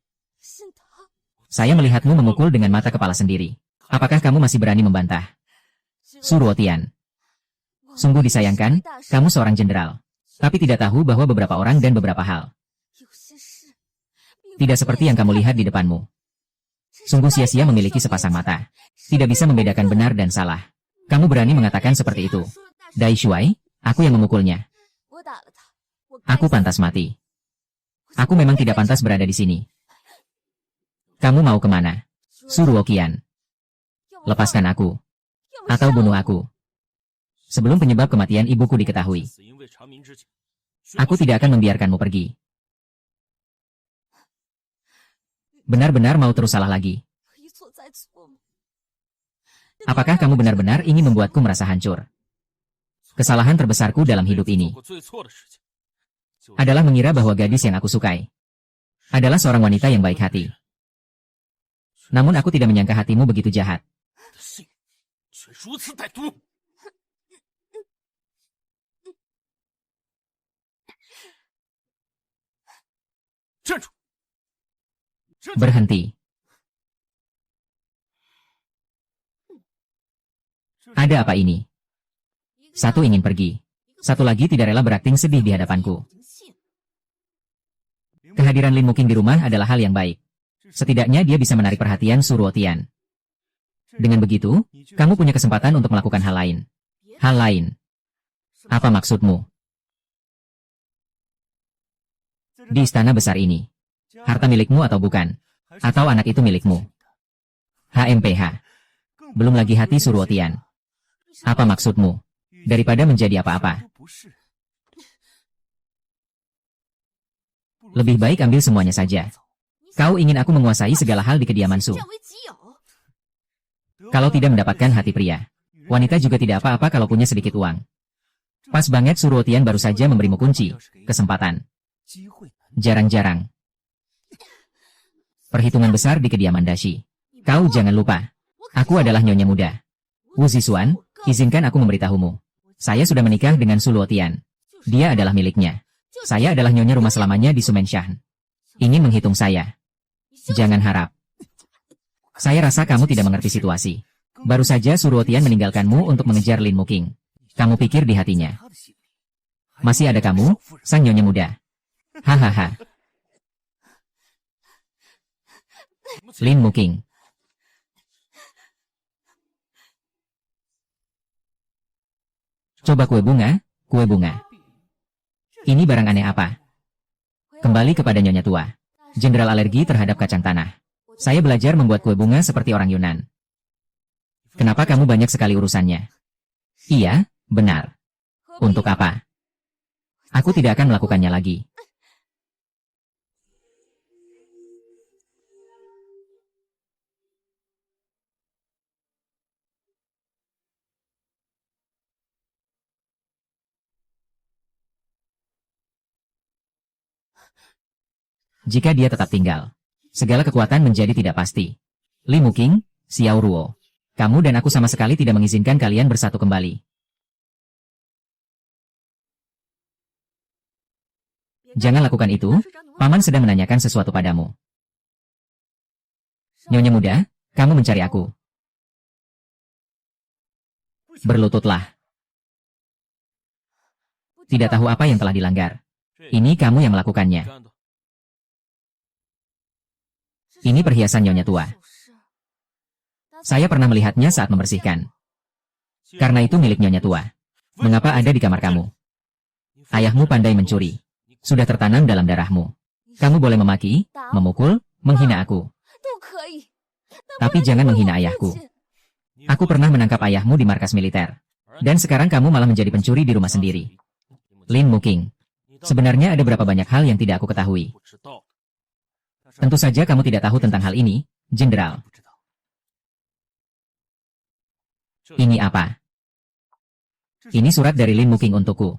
Saya melihatmu memukul dengan mata kepala sendiri. Apakah kamu masih berani membantah? Suruotian. Sungguh disayangkan, kamu seorang jenderal. Tapi tidak tahu bahwa beberapa orang dan beberapa hal tidak seperti yang kamu lihat di depanmu. Sungguh sia-sia memiliki sepasang mata. Tidak bisa membedakan benar dan salah. Kamu berani mengatakan seperti itu. Dai Shuai, aku yang memukulnya. Aku pantas mati. Aku memang tidak pantas berada di sini. Kamu mau kemana? Suruh Okian. Lepaskan aku. Atau bunuh aku. Sebelum penyebab kematian ibuku diketahui. Aku tidak akan membiarkanmu pergi. Benar-benar mau terus salah lagi. Apakah kamu benar-benar ingin membuatku merasa hancur? Kesalahan terbesarku dalam hidup ini adalah mengira bahwa gadis yang aku sukai adalah seorang wanita yang baik hati. Namun aku tidak menyangka hatimu begitu jahat. Berhenti. Ada apa ini? Satu ingin pergi. Satu lagi tidak rela berakting sedih di hadapanku. Kehadiran Lin Muking di rumah adalah hal yang baik. Setidaknya dia bisa menarik perhatian Suruo Tian. Dengan begitu, kamu punya kesempatan untuk melakukan hal lain. Hal lain. Apa maksudmu? Di istana besar ini. Harta milikmu atau bukan? Atau anak itu milikmu? HMPH. Belum lagi hati Suruo Tian. Apa maksudmu? Daripada menjadi apa-apa. Lebih baik ambil semuanya saja. Kau ingin aku menguasai segala hal di kediaman Su. Kalau tidak mendapatkan hati pria, wanita juga tidak apa-apa kalau punya sedikit uang. Pas banget Suruo Tian baru saja memberimu kunci, kesempatan. Jarang-jarang. Perhitungan besar di kediaman Dashi. Kau jangan lupa, aku adalah nyonya muda. Wu Zixuan, izinkan aku memberitahumu. Saya sudah menikah dengan Su Luotian. Dia adalah miliknya. Saya adalah nyonya rumah selamanya di Sumenshan. Ingin menghitung saya. Jangan harap. Saya rasa kamu tidak mengerti situasi. Baru saja Su Luotian meninggalkanmu untuk mengejar Lin Muking. Kamu pikir di hatinya. Masih ada kamu, sang nyonya muda. Hahaha. Lin Muking. Coba kue bunga, kue bunga. Ini barang aneh apa? Kembali kepada nyonya tua. Jenderal alergi terhadap kacang tanah. Saya belajar membuat kue bunga seperti orang Yunan. Kenapa kamu banyak sekali urusannya? Iya, benar. Untuk apa? Aku tidak akan melakukannya lagi. Jika dia tetap tinggal, segala kekuatan menjadi tidak pasti. Li Muking, Xiao Ruo. Kamu dan aku sama sekali tidak mengizinkan kalian bersatu kembali. Jangan lakukan itu, Paman sedang menanyakan sesuatu padamu. Nyonya muda, kamu mencari aku. Berlututlah. Tidak tahu apa yang telah dilanggar. Ini kamu yang melakukannya. Ini perhiasan nyonya tua. Saya pernah melihatnya saat membersihkan. Karena itu milik nyonya tua. Mengapa ada di kamar kamu? Ayahmu pandai mencuri. Sudah tertanam dalam darahmu. Kamu boleh memaki, memukul, menghina aku. Tapi jangan menghina ayahku. Aku pernah menangkap ayahmu di markas militer. Dan sekarang kamu malah menjadi pencuri di rumah sendiri. Lin Muking. Sebenarnya ada berapa banyak hal yang tidak aku ketahui. Tentu saja kamu tidak tahu tentang hal ini, Jenderal. Ini apa? Ini surat dari Lin Muking untukku.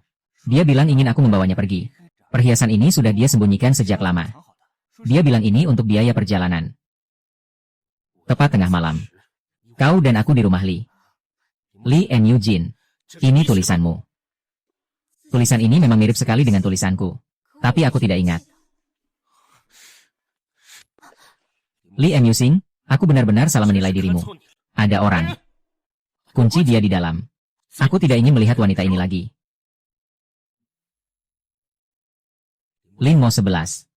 Dia bilang ingin aku membawanya pergi. Perhiasan ini sudah dia sembunyikan sejak lama. Dia bilang ini untuk biaya perjalanan. Tepat tengah malam. Kau dan aku di rumah Li. Li and Eugene. Ini tulisanmu. Tulisan ini memang mirip sekali dengan tulisanku. Tapi aku tidak ingat. Li Musing, aku benar-benar salah menilai dirimu. Ada orang. Kunci dia di dalam. Aku tidak ingin melihat wanita ini lagi. Lin Mo 11.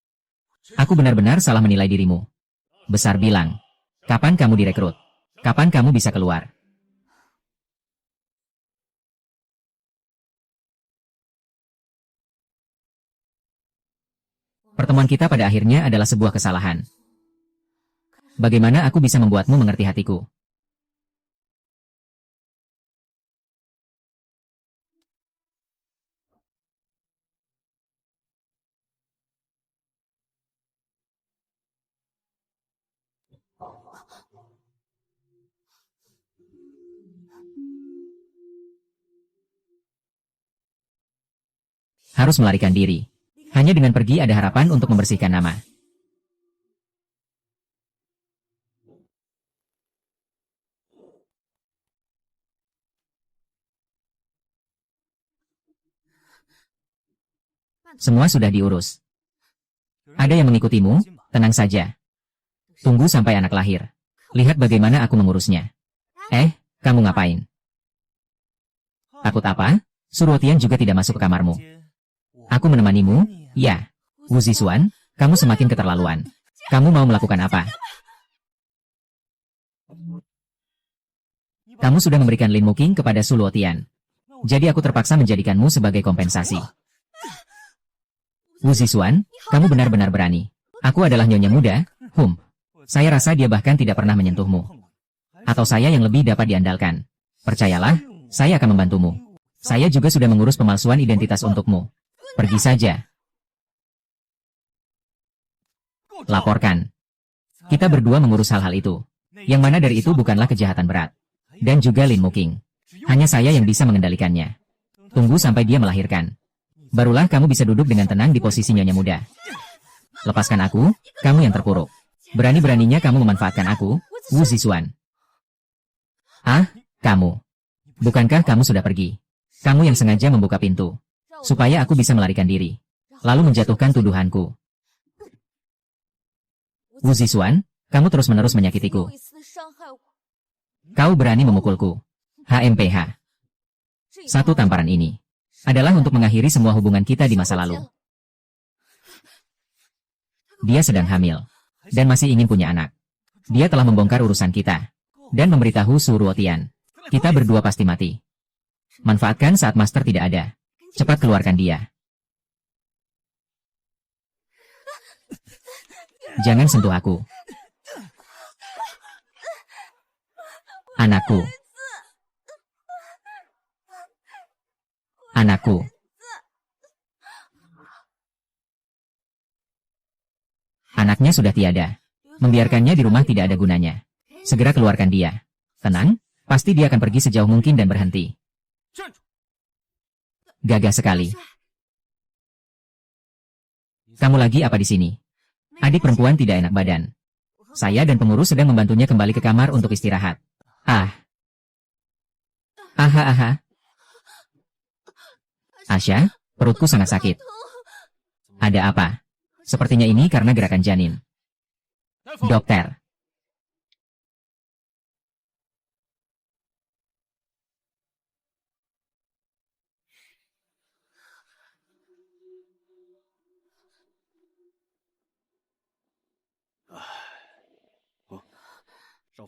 Aku benar-benar salah menilai dirimu. Besar bilang. Kapan kamu direkrut? Kapan kamu bisa keluar? Pertemuan kita pada akhirnya adalah sebuah kesalahan. Bagaimana aku bisa membuatmu mengerti hatiku? Harus melarikan diri. Hanya dengan pergi ada harapan untuk membersihkan nama. Semua sudah diurus. Ada yang mengikutimu? Tenang saja. Tunggu sampai anak lahir. Lihat bagaimana aku mengurusnya. Kamu ngapain? Takut apa? Suruotian juga tidak masuk ke kamarmu. Aku menemanimu? Ya. Wu Zixuan, kamu semakin keterlaluan. Kamu mau melakukan apa? Kamu sudah memberikan Lin Muqing kepada Su Luotian. Jadi aku terpaksa menjadikanmu sebagai kompensasi. Wu Zixuan, kamu benar-benar berani. Aku adalah nyonya muda. Saya rasa dia bahkan tidak pernah menyentuhmu. Atau saya yang lebih dapat diandalkan. Percayalah, saya akan membantumu. Saya juga sudah mengurus pemalsuan identitas untukmu. Pergi saja. Laporkan. Kita berdua mengurus hal-hal itu. Yang mana dari itu bukanlah kejahatan berat. Dan juga Lin Muqing. Hanya saya yang bisa mengendalikannya. Tunggu sampai dia melahirkan. Barulah kamu bisa duduk dengan tenang di posisi nyonya muda. Lepaskan aku, kamu yang terpuruk. Berani-beraninya kamu memanfaatkan aku, Wu Zixuan. Kamu. Bukankah kamu sudah pergi? Kamu yang sengaja membuka pintu. Supaya aku bisa melarikan diri. Lalu menjatuhkan tuduhanku. Wu Zixuan, kamu terus-menerus menyakitiku. Kau berani memukulku. HMPH. Satu tamparan ini adalah untuk mengakhiri semua hubungan kita di masa lalu. Dia sedang hamil. Dan masih ingin punya anak. Dia telah membongkar urusan kita. Dan memberitahu Su Ruotian. Kita berdua pasti mati. Manfaatkan saat master tidak ada. Cepat keluarkan dia. Jangan sentuh aku. Anakku. Anakku. Anaknya sudah tiada. Membiarkannya di rumah tidak ada gunanya. Segera keluarkan dia. Tenang, pasti dia akan pergi sejauh mungkin dan berhenti. Gagah sekali. Kamu lagi apa di sini? Adik perempuan tidak enak badan. Saya dan pengurus sedang membantunya kembali ke kamar untuk istirahat. Asya, perutku sangat sakit. Ada apa? Sepertinya ini karena gerakan janin. Dokter.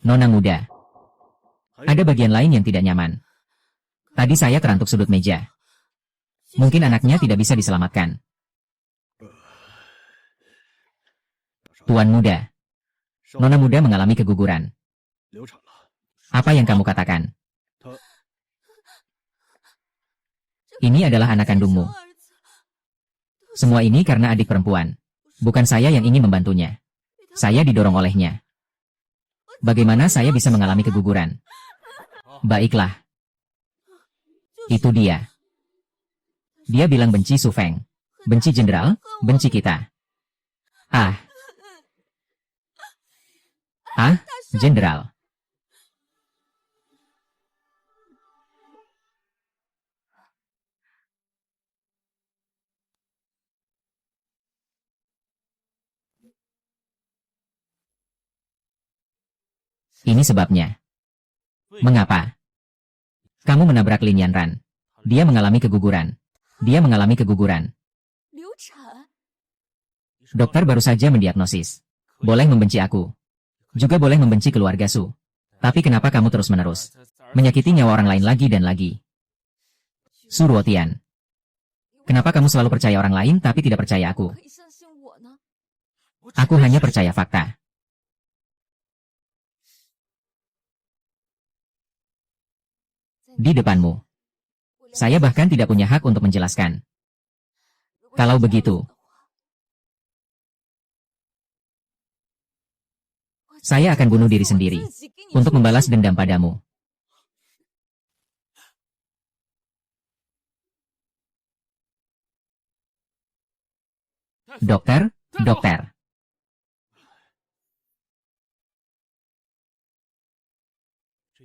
Nona muda. Ada bagian lain yang tidak nyaman. Tadi saya terantuk sudut meja. Mungkin anaknya tidak bisa diselamatkan. Tuan muda. Nona muda mengalami keguguran. Apa yang kamu katakan? Ini adalah anak kandungmu. Semua ini karena adik perempuan. Bukan saya yang ingin membantunya. Saya didorong olehnya. Bagaimana saya bisa mengalami keguguran? Baiklah. Itu dia. Dia bilang benci Su Feng. Benci jenderal, benci kita. Jenderal. Ini sebabnya. Mengapa? Kamu menabrak Lin Yanran. Dia mengalami keguguran. Dia mengalami keguguran. Dokter baru saja mendiagnosis. Boleh membenci aku. Juga boleh membenci keluarga Su. Tapi kenapa kamu terus-menerus menyakiti nyawa orang lain lagi dan lagi? Su Ruotian. Kenapa kamu selalu percaya orang lain tapi tidak percaya aku? Aku hanya percaya fakta. Di depanmu. Saya bahkan tidak punya hak untuk menjelaskan. Kalau begitu, saya akan bunuh diri sendiri untuk membalas dendam padamu. Dokter, dokter.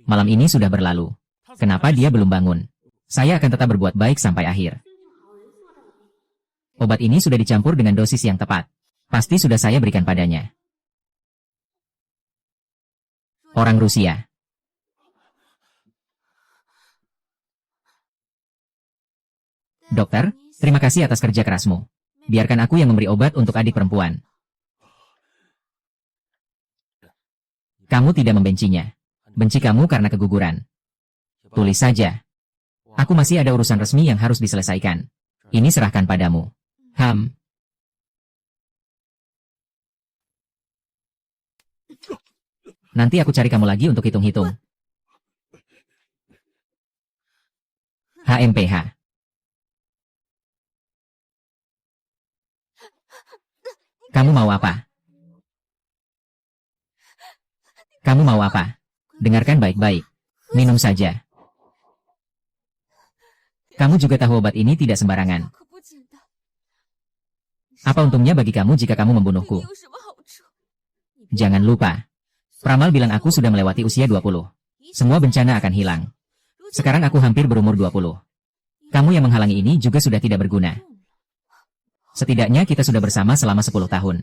Malam ini sudah berlalu. Kenapa dia belum bangun? Saya akan tetap berbuat baik sampai akhir. Obat ini sudah dicampur dengan dosis yang tepat. Pasti sudah saya berikan padanya. Orang Rusia. Dokter, terima kasih atas kerja kerasmu. Biarkan aku yang memberi obat untuk adik perempuan. Kamu tidak membencinya. Benci kamu karena keguguran. Tulis saja. Aku masih ada urusan resmi yang harus diselesaikan. Ini serahkan padamu. Nanti aku cari kamu lagi untuk hitung-hitung. HMPH. Kamu mau apa? Kamu mau apa? Dengarkan baik-baik. Minum saja. Kamu juga tahu obat ini tidak sembarangan. Apa untungnya bagi kamu jika kamu membunuhku? Jangan lupa. Peramal bilang aku sudah melewati usia 20. Semua bencana akan hilang. Sekarang aku hampir berumur 20. Kamu yang menghalangi ini juga sudah tidak berguna. Setidaknya kita sudah bersama selama 10 tahun.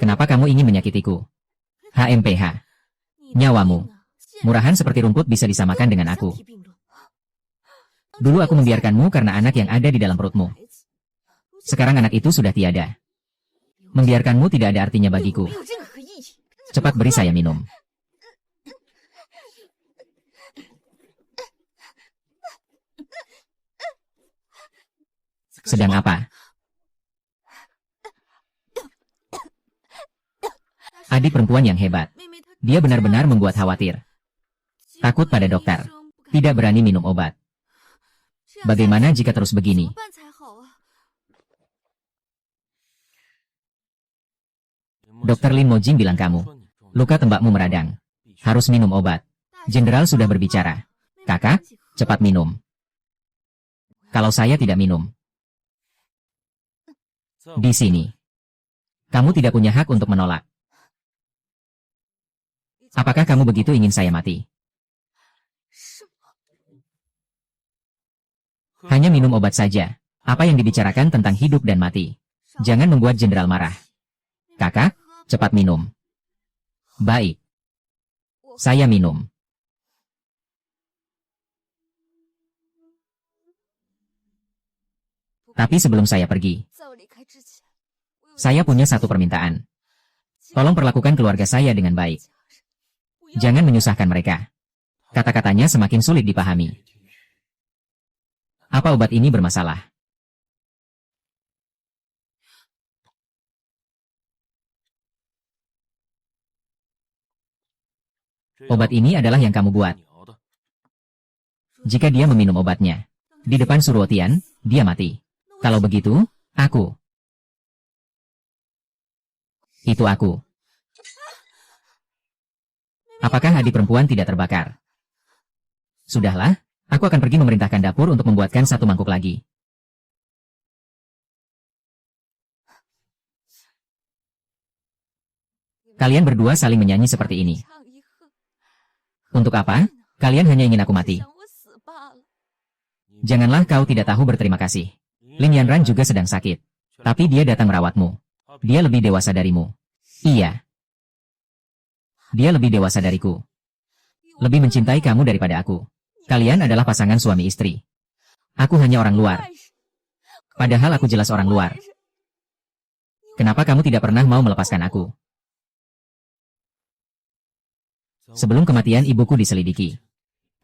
Kenapa kamu ingin menyakitiku? HMPH. Nyawamu. Murahan seperti rumput bisa disamakan dengan aku. Dulu aku membiarkanmu karena anak yang ada di dalam perutmu. Sekarang anak itu sudah tiada. Membiarkanmu tidak ada artinya bagiku. Cepat beri saya minum. Sedang apa? Adik perempuan yang hebat. Dia benar-benar membuat khawatir. Takut pada dokter. Tidak berani minum obat. Bagaimana jika terus begini? Dokter Lin Mojing bilang kamu. Luka tembakmu meradang. Harus minum obat. Jenderal sudah berbicara. Kakak, cepat minum. Kalau saya tidak minum. Di sini. Kamu tidak punya hak untuk menolak. Apakah kamu begitu ingin saya mati? Hanya minum obat saja. Apa yang dibicarakan tentang hidup dan mati? Jangan membuat jenderal marah. Kakak, cepat minum. Baik. Saya minum. Tapi sebelum saya pergi, saya punya satu permintaan. Tolong perlakukan keluarga saya dengan baik. Jangan menyusahkan mereka. Kata-katanya semakin sulit dipahami. Apa obat ini bermasalah? Obat ini adalah yang kamu buat. Jika dia meminum obatnya di depan Suruotian, dia mati. Kalau begitu, aku. Itu aku. Apakah adik perempuan tidak terbakar? Sudahlah, aku akan pergi memerintahkan dapur untuk membuatkan satu mangkuk lagi. Kalian berdua saling menyanyi seperti ini. Untuk apa? Kalian hanya ingin aku mati. Janganlah kau tidak tahu berterima kasih. Lin Yanran juga sedang sakit. Tapi dia datang merawatmu. Dia lebih dewasa darimu. Iya. Dia lebih dewasa dariku. Lebih mencintai kamu daripada aku. Kalian adalah pasangan suami istri. Aku hanya orang luar. Padahal aku jelas orang luar. Kenapa kamu tidak pernah mau melepaskan aku? Sebelum kematian ibuku diselidiki.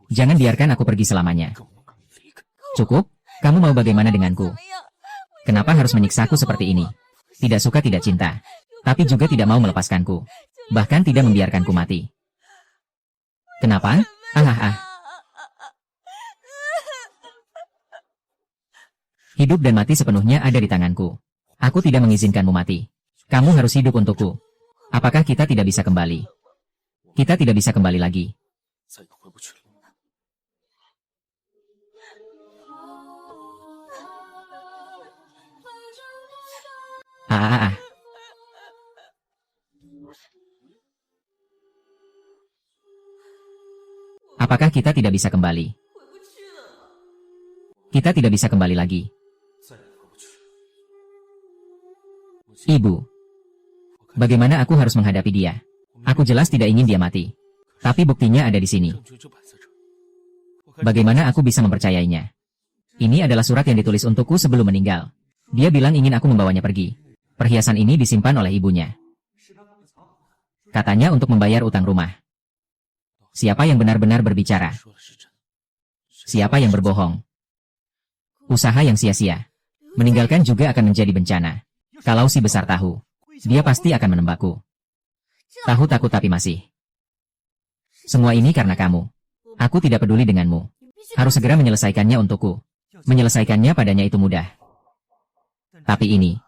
Jangan biarkan aku pergi selamanya. Cukup? Kamu mau bagaimana denganku? Kenapa harus menyiksaku seperti ini? Tidak suka tidak cinta. Tapi juga tidak mau melepaskanku. Bahkan tidak membiarkanku mati. Kenapa? Ah. Hidup dan mati sepenuhnya ada di tanganku. Aku tidak mengizinkanmu mati. Kamu harus hidup untukku. Apakah kita tidak bisa kembali? Kita tidak bisa kembali lagi. Ah. Apakah kita tidak bisa kembali? Kita tidak bisa kembali lagi. Ibu. Bagaimana aku harus menghadapi dia? Aku jelas tidak ingin dia mati. Tapi buktinya ada di sini. Bagaimana aku bisa mempercayainya? Ini adalah surat yang ditulis untukku sebelum meninggal. Dia bilang ingin aku membawanya pergi. Perhiasan ini disimpan oleh ibunya. Katanya untuk membayar utang rumah. Siapa yang benar-benar berbicara? Siapa yang berbohong? Usaha yang sia-sia. Meninggalkan juga akan menjadi bencana. Kalau si besar tahu, dia pasti akan menembakku. Tahu takut tapi masih. Semua ini karena kamu. Aku tidak peduli denganmu. Harus segera menyelesaikannya untukku. Menyelesaikannya padanya itu mudah. Tapi ini.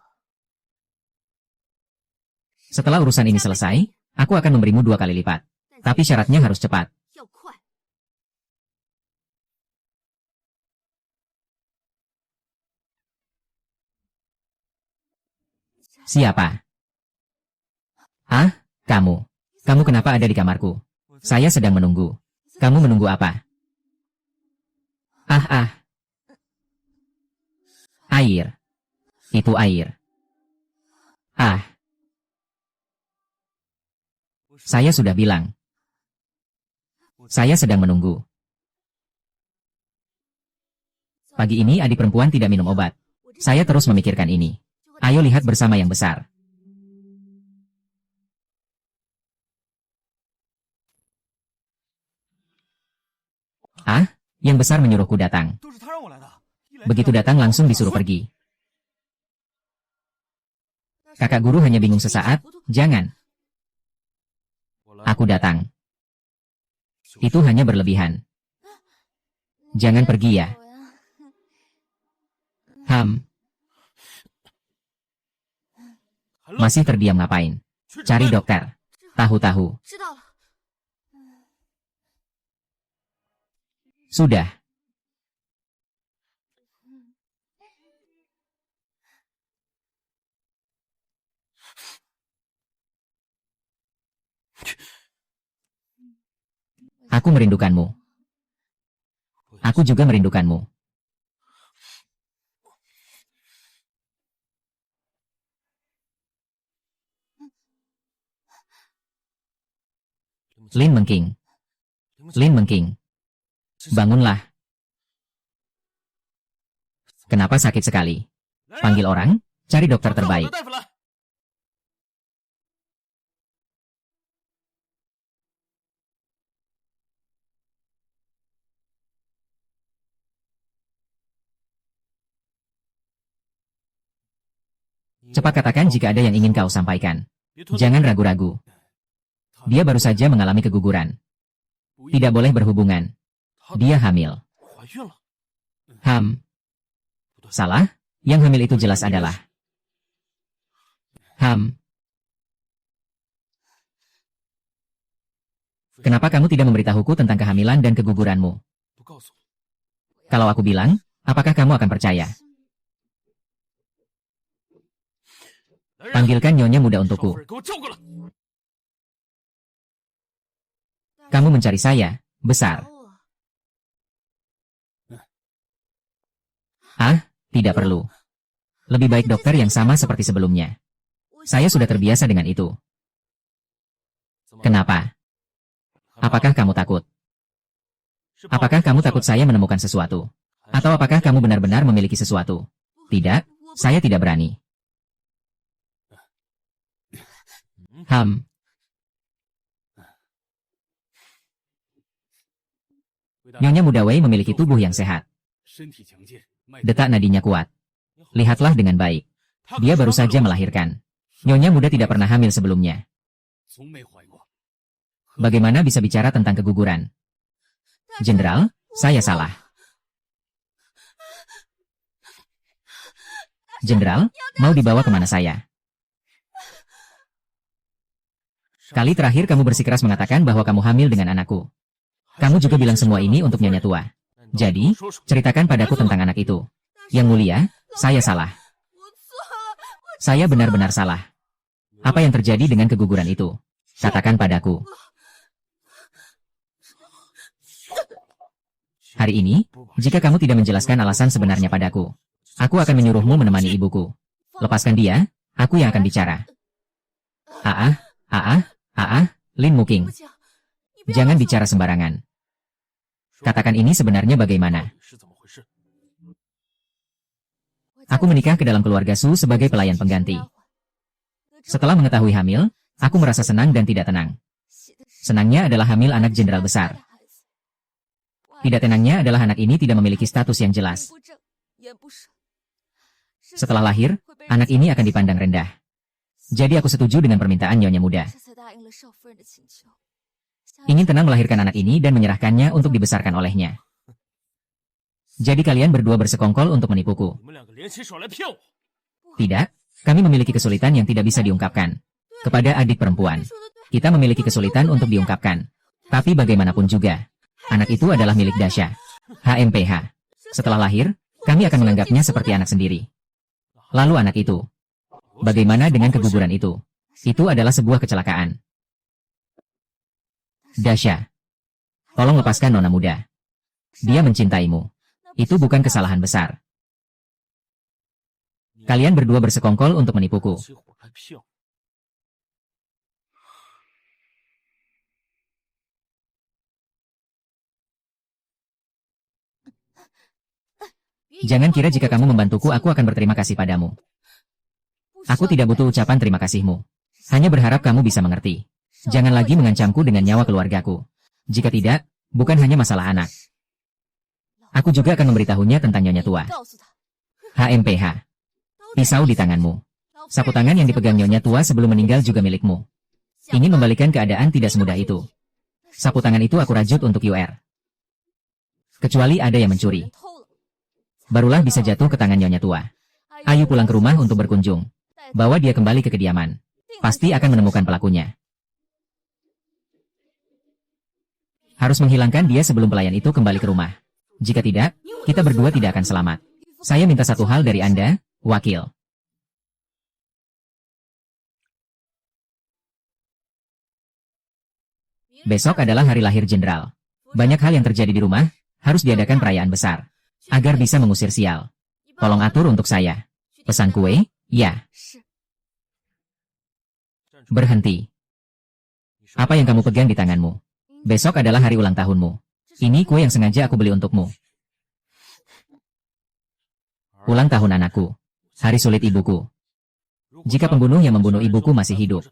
Setelah urusan ini selesai, aku akan memberimu 2 kali lipat. Tapi syaratnya harus cepat. Siapa? Ah, kamu. Kamu kenapa ada di kamarku? Saya sedang menunggu. Kamu menunggu apa? Ah. Air. Itu air. Ah. Saya sudah bilang. Saya sedang menunggu. Pagi ini adik perempuan tidak minum obat. Saya terus memikirkan ini. Ayo lihat bersama yang besar. Ah, yang besar menyuruhku datang. Begitu datang langsung disuruh pergi. Kakak guru hanya bingung sesaat, jangan. Aku datang. Itu hanya berlebihan. Jangan pergi ya. Masih terdiam ngapain? Cari dokter. Tahu-tahu. Sudah. Aku merindukanmu. Aku juga merindukanmu. Lin Mengking. Lin Mengking. Bangunlah. Kenapa sakit sekali? Panggil orang, cari dokter terbaik. Cepat katakan jika ada yang ingin kau sampaikan. Jangan ragu-ragu. Dia baru saja mengalami keguguran. Tidak boleh berhubungan. Dia hamil. Salah? Yang hamil itu jelas adalah. Kenapa kamu tidak memberitahuku tentang kehamilan dan keguguranmu? Kalau aku bilang, apakah kamu akan percaya? Panggilkan nyonya muda untukku. Kamu mencari saya, besar. Ah, tidak perlu. Lebih baik dokter yang sama seperti sebelumnya. Saya sudah terbiasa dengan itu. Kenapa? Apakah kamu takut? Apakah kamu takut saya menemukan sesuatu? Atau apakah kamu benar-benar memiliki sesuatu? Tidak, saya tidak berani. Nyonya muda Wei memiliki tubuh yang sehat. Detak nadinya kuat. Lihatlah dengan baik. Dia baru saja melahirkan. Nyonya muda tidak pernah hamil sebelumnya. Bagaimana bisa bicara tentang keguguran? Jenderal, saya salah. Jenderal, mau dibawa kemana saya? Kali terakhir kamu bersikeras mengatakan bahwa kamu hamil dengan anakku. Kamu juga bilang semua ini untuk Nyonya tua. Jadi, ceritakan padaku tentang anak itu. Yang mulia, saya salah. Saya benar-benar salah. Apa yang terjadi dengan keguguran itu? Katakan padaku. Hari ini, jika kamu tidak menjelaskan alasan sebenarnya padaku, aku akan menyuruhmu menemani ibuku. Lepaskan dia, aku yang akan bicara. Lin Muking. Jangan bicara sembarangan. Katakan ini sebenarnya bagaimana? Aku menikah ke dalam keluarga Su sebagai pelayan pengganti. Setelah mengetahui hamil, aku merasa senang dan tidak tenang. Senangnya adalah hamil anak jenderal besar. Tidak tenangnya adalah anak ini tidak memiliki status yang jelas. Setelah lahir, anak ini akan dipandang rendah. Jadi aku setuju dengan permintaan Nyonya muda. Ingin tenang melahirkan anak ini dan menyerahkannya untuk dibesarkan olehnya. Jadi kalian berdua bersekongkol untuk menipuku. Tidak, kami memiliki kesulitan yang tidak bisa diungkapkan. Kepada adik perempuan, kita memiliki kesulitan untuk diungkapkan. Tapi bagaimanapun juga, anak itu adalah milik Dasha. HMPH. Setelah lahir, kami akan menganggapnya seperti anak sendiri. Lalu anak itu. Bagaimana dengan keguguran itu? Itu adalah sebuah kecelakaan. Dasha. Tolong lepaskan nona muda. Dia mencintaimu. Itu bukan kesalahan besar. Kalian berdua bersekongkol untuk menipuku. Jangan kira jika kamu membantuku aku akan berterima kasih padamu. Aku tidak butuh ucapan terima kasihmu. Hanya berharap kamu bisa mengerti. Jangan lagi mengancamku dengan nyawa keluargaku. Jika tidak, bukan hanya masalah anak. Aku juga akan memberitahunya tentang Nyonya tua. HMPH. Pisau di tanganmu. Sapu tangan yang dipegang Nyonya tua sebelum meninggal juga milikmu. Ingin membalikan keadaan tidak semudah itu. Sapu tangan itu aku rajut untuk UR. Kecuali ada yang mencuri. Barulah bisa jatuh ke tangan Nyonya tua. Ayo pulang ke rumah untuk berkunjung. Bawa dia kembali ke kediaman. Pasti akan menemukan pelakunya. Harus menghilangkan dia sebelum pelayan itu kembali ke rumah. Jika tidak, kita berdua tidak akan selamat. Saya minta satu hal dari Anda, wakil. Besok adalah hari lahir jenderal. Banyak hal yang terjadi di rumah, harus diadakan perayaan besar. Agar bisa mengusir sial. Tolong atur untuk saya. Pesan kue, ya. Berhenti. Apa yang kamu pegang di tanganmu? Besok adalah hari ulang tahunmu. Ini kue yang sengaja aku beli untukmu. Ulang tahun anakku. Hari sulit ibuku. Jika pembunuh yang membunuh ibuku masih hidup.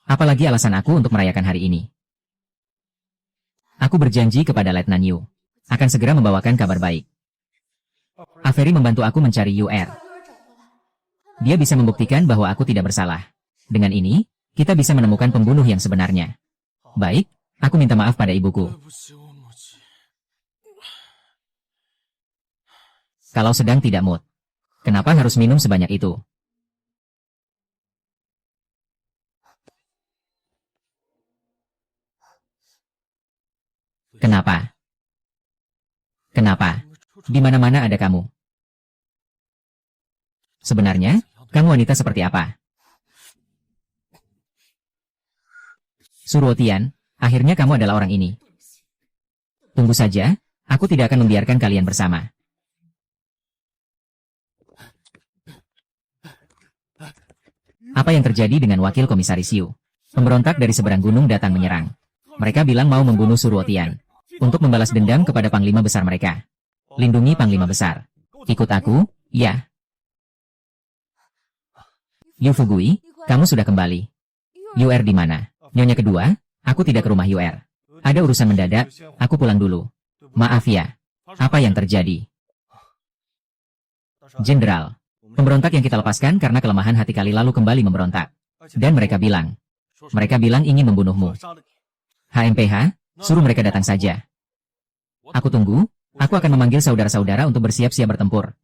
Apalagi alasan aku untuk merayakan hari ini. Aku berjanji kepada Letnan Yu. Akan segera membawakan kabar baik. Avery membantu aku mencari UR. Dia bisa membuktikan bahwa aku tidak bersalah. Dengan ini, kita bisa menemukan pembunuh yang sebenarnya. Baik, aku minta maaf pada ibuku. Kalau sedang tidak mood, kenapa harus minum sebanyak itu? Kenapa? Kenapa? Di mana-mana ada kamu. Sebenarnya, kamu wanita seperti apa? Suruotian, akhirnya kamu adalah orang ini. Tunggu saja, aku tidak akan membiarkan kalian bersama. Apa yang terjadi dengan wakil komisaris Yu? Pemberontak dari seberang gunung datang menyerang. Mereka bilang mau membunuh Suruotian. Untuk membalas dendam kepada panglima besar mereka. Lindungi panglima besar. Ikut aku, ya. Yu Fugui, kamu sudah kembali. UR di mana? Nyonya kedua, aku tidak ke rumah UR. Ada urusan mendadak, aku pulang dulu. Maaf ya. Apa yang terjadi? Jenderal, Pemberontak yang kita lepaskan karena kelemahan hati kali lalu kembali memberontak. Dan mereka bilang ingin membunuhmu. HMPH, suruh mereka datang saja. Aku tunggu, aku akan memanggil saudara-saudara untuk bersiap-siap bertempur.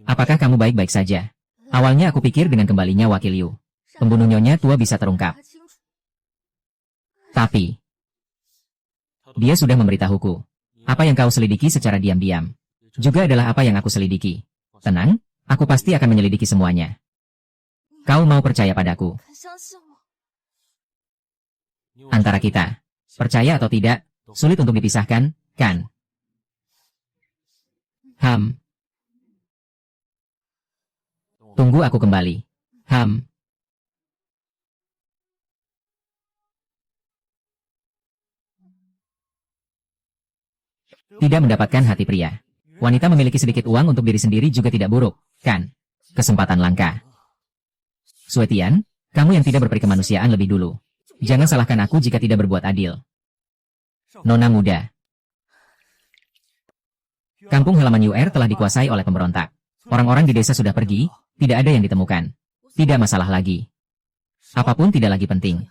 Apakah kamu baik-baik saja? Awalnya aku pikir dengan kembalinya wakil Liu, pembunuh nyonya tua bisa terungkap. Tapi, dia sudah memberitahuku. Apa yang kau selidiki secara diam-diam juga adalah apa yang aku selidiki. Tenang, aku pasti akan menyelidiki semuanya. Kau mau percaya padaku? Antara kita, percaya atau tidak, sulit untuk dipisahkan, kan? Tunggu aku kembali. Tidak mendapatkan hati pria. Wanita memiliki sedikit uang untuk diri sendiri juga tidak buruk, kan? Kesempatan langka. Suetian, kamu yang tidak berperi kemanusiaan lebih dulu. Jangan salahkan aku jika tidak berbuat adil. Nona muda. Kampung halaman UR telah dikuasai oleh pemberontak. Orang-orang di desa sudah pergi, tidak ada yang ditemukan. Tidak masalah lagi. Apapun tidak lagi penting.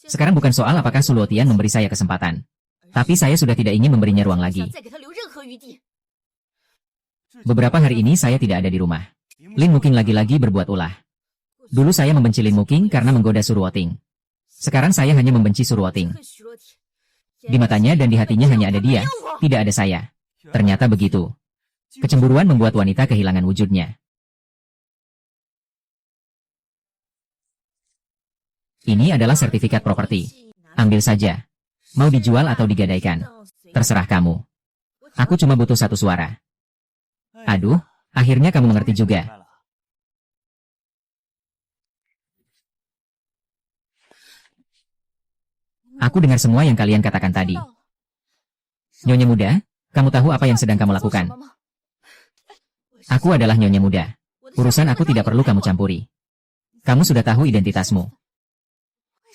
Sekarang bukan soal apakah Suluotian memberi saya kesempatan. Tapi saya sudah tidak ingin memberinya ruang lagi. Beberapa hari ini saya tidak ada di rumah. Lin Muking lagi-lagi berbuat ulah. Dulu saya membenci Lin Muking karena menggoda Suruoting. Sekarang saya hanya membenci Suruoting. Di matanya dan di hatinya hanya ada dia, tidak ada saya. Ternyata begitu. Kecemburuan membuat wanita kehilangan wujudnya. Ini adalah sertifikat properti. Ambil saja. Mau dijual atau digadaikan? Terserah kamu. Aku cuma butuh satu suara. Aduh, akhirnya kamu mengerti juga. Aku dengar semua yang kalian katakan tadi. Nyonya muda, kamu tahu apa yang sedang kamu lakukan? Aku adalah nyonya muda. Urusan aku tidak perlu kamu campuri. Kamu sudah tahu identitasmu.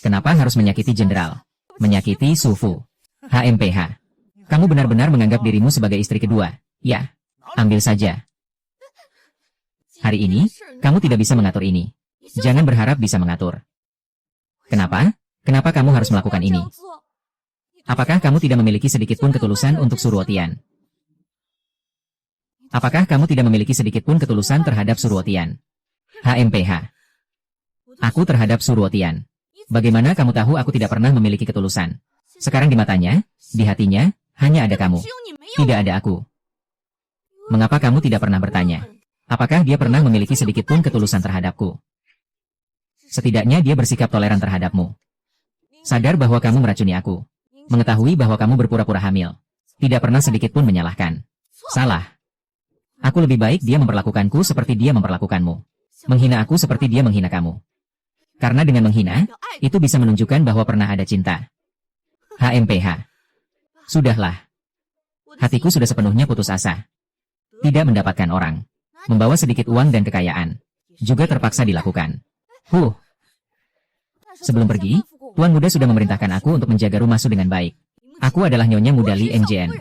Kenapa harus menyakiti jenderal? Menyakiti Sufu. HMPH. Kamu benar-benar menganggap dirimu sebagai istri kedua. Ya, ambil saja. Hari ini, kamu tidak bisa mengatur ini. Jangan berharap bisa mengatur. Kenapa? Kenapa kamu harus melakukan ini? Apakah kamu tidak memiliki sedikitpun ketulusan untuk Suruotian? Apakah kamu tidak memiliki sedikitpun ketulusan terhadap Suruotian? HMPH. Aku terhadap Suruotian. Bagaimana kamu tahu aku tidak pernah memiliki ketulusan? Sekarang di matanya, di hatinya, hanya ada kamu. Tidak ada aku. Mengapa kamu tidak pernah bertanya? Apakah dia pernah memiliki sedikitpun ketulusan terhadapku? Setidaknya dia bersikap toleran terhadapmu. Sadar bahwa kamu meracuni aku. Mengetahui bahwa kamu berpura-pura hamil. Tidak pernah sedikitpun menyalahkan. Salah. Aku lebih baik dia memperlakukanku seperti dia memperlakukanmu. Menghina aku seperti dia menghina kamu. Karena dengan menghina, itu bisa menunjukkan bahwa pernah ada cinta. HMPH. Sudahlah. Hatiku sudah sepenuhnya putus asa. Tidak mendapatkan orang. Membawa sedikit uang dan kekayaan. Juga terpaksa dilakukan. Sebelum pergi, Tuan Muda sudah memerintahkan aku untuk menjaga rumah Su dengan baik. Aku adalah Nyonya Muda Li NJN.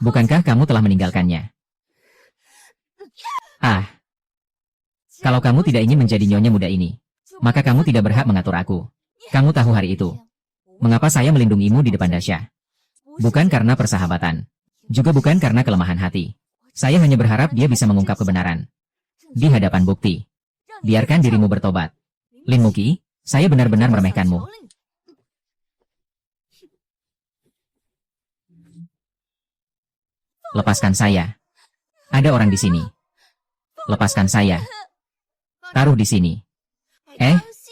Bukankah kamu telah meninggalkannya? Kalau kamu tidak ingin menjadi Nyonya Muda ini, maka kamu tidak berhak mengatur aku. Kamu tahu hari itu. Mengapa saya melindungimu di depan Dasya? Bukan karena persahabatan. Juga bukan karena kelemahan hati. Saya hanya berharap dia bisa mengungkap kebenaran. Di hadapan bukti. Biarkan dirimu bertobat. Lin Muki, saya benar-benar meremehkanmu. Lepaskan saya. Ada orang di sini. Lepaskan saya. Taruh di sini.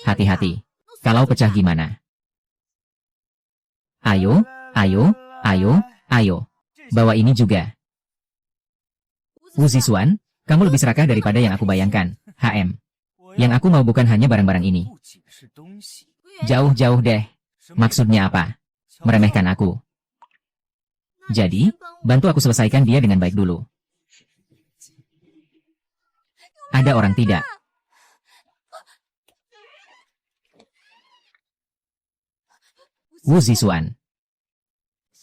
Hati-hati. Kalau pecah gimana? Ayo, ayo, ayo, ayo. Bawa ini juga. Wu Zixuan, kamu lebih serakah daripada yang aku bayangkan, HM. Yang aku mau bukan hanya barang-barang ini. Jauh-jauh deh. Maksudnya apa? Meremehkan aku. Jadi, bantu aku selesaikan dia dengan baik dulu. Ada orang tidak? Wu Zixuan.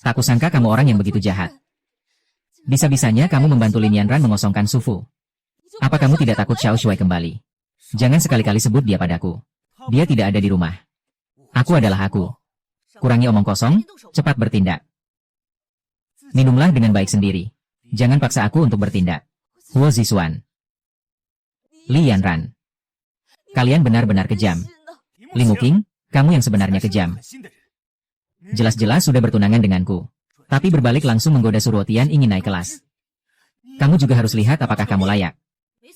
Tak kusangka kamu orang yang begitu jahat. Bisa-bisanya kamu membantu Lin Yanran mengosongkan Sufu. Apa kamu tidak takut Xiao Shuai kembali? Jangan sekali-kali sebut dia padaku. Dia tidak ada di rumah. Aku adalah aku. Kurangi omong kosong, cepat bertindak. Minumlah dengan baik sendiri. Jangan paksa aku untuk bertindak. Huo Zixuan. Li Yanran. Kalian benar-benar kejam. Li Muqing, kamu yang sebenarnya kejam. Jelas-jelas sudah bertunangan denganku. Tapi berbalik langsung menggoda Suruotian ingin naik kelas. Kamu juga harus lihat apakah kamu layak.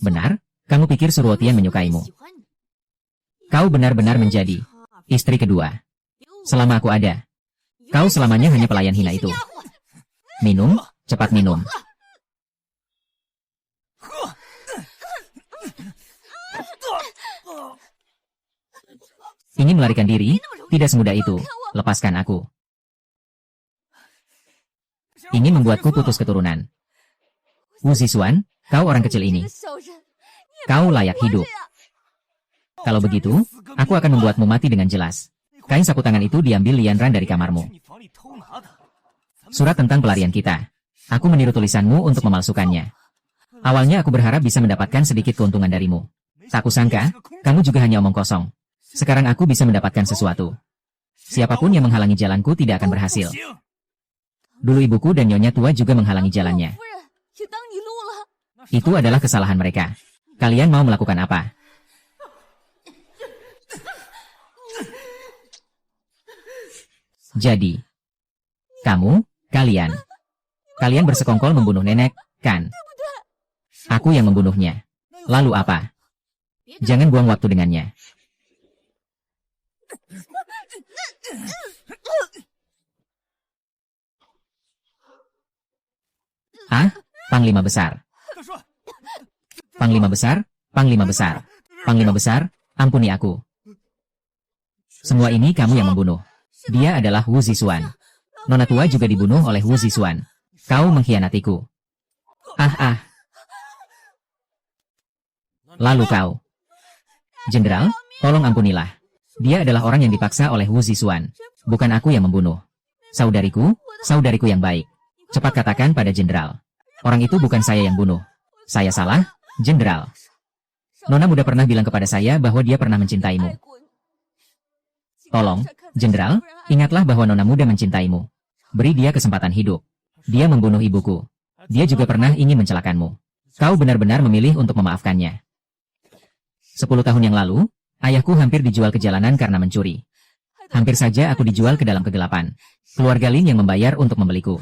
Benar, kamu pikir Suruotian menyukaimu. Kau benar-benar menjadi istri kedua. Selama aku ada, kau selamanya hanya pelayan hina itu. Minum, cepat minum. Ingin melarikan diri? Tidak semudah itu. Lepaskan aku. Ingin membuatku putus keturunan. Wu Zixuan, kau orang kecil ini. Kau layak hidup. Kalau begitu, aku akan membuatmu mati dengan jelas. Kain sapu tangan itu diambil Li Yanran dari kamarmu. Surat tentang pelarian kita. Aku meniru tulisanmu untuk memalsukannya. Awalnya aku berharap bisa mendapatkan sedikit keuntungan darimu. Tak kusangka, kamu juga hanya omong kosong. Sekarang aku bisa mendapatkan sesuatu. Siapapun yang menghalangi jalanku tidak akan berhasil. Dulu ibuku dan nyonya tua juga menghalangi jalannya. Itu adalah kesalahan mereka. Kalian mau melakukan apa? Jadi, kalian bersekongkol membunuh nenek, kan? Aku yang membunuhnya. Lalu apa? Jangan buang waktu dengannya. Ah, Panglima Besar. Panglima Besar, Panglima Besar. Panglima Besar, ampuni aku. Semua ini kamu yang membunuh. Dia adalah Wu Zixuan. Nona tua juga dibunuh oleh Wu Zixuan. Kau mengkhianatiku. Lalu kau. Jenderal, tolong ampunilah. Dia adalah orang yang dipaksa oleh Wu Zixuan. Bukan aku yang membunuh. Saudariku yang baik. Cepat katakan pada jenderal. Orang itu bukan saya yang bunuh. Saya salah, jenderal. Nona muda pernah bilang kepada saya bahwa dia pernah mencintaimu. Tolong, jenderal, ingatlah bahwa Nona muda mencintaimu. Beri dia kesempatan hidup. Dia membunuh ibuku. Dia juga pernah ingin mencelakanmu. Kau benar-benar memilih untuk memaafkannya. 10 tahun yang lalu, ayahku hampir dijual ke jalanan karena mencuri. Hampir saja aku dijual ke dalam kegelapan. Keluarga Lin yang membayar untuk membeliku.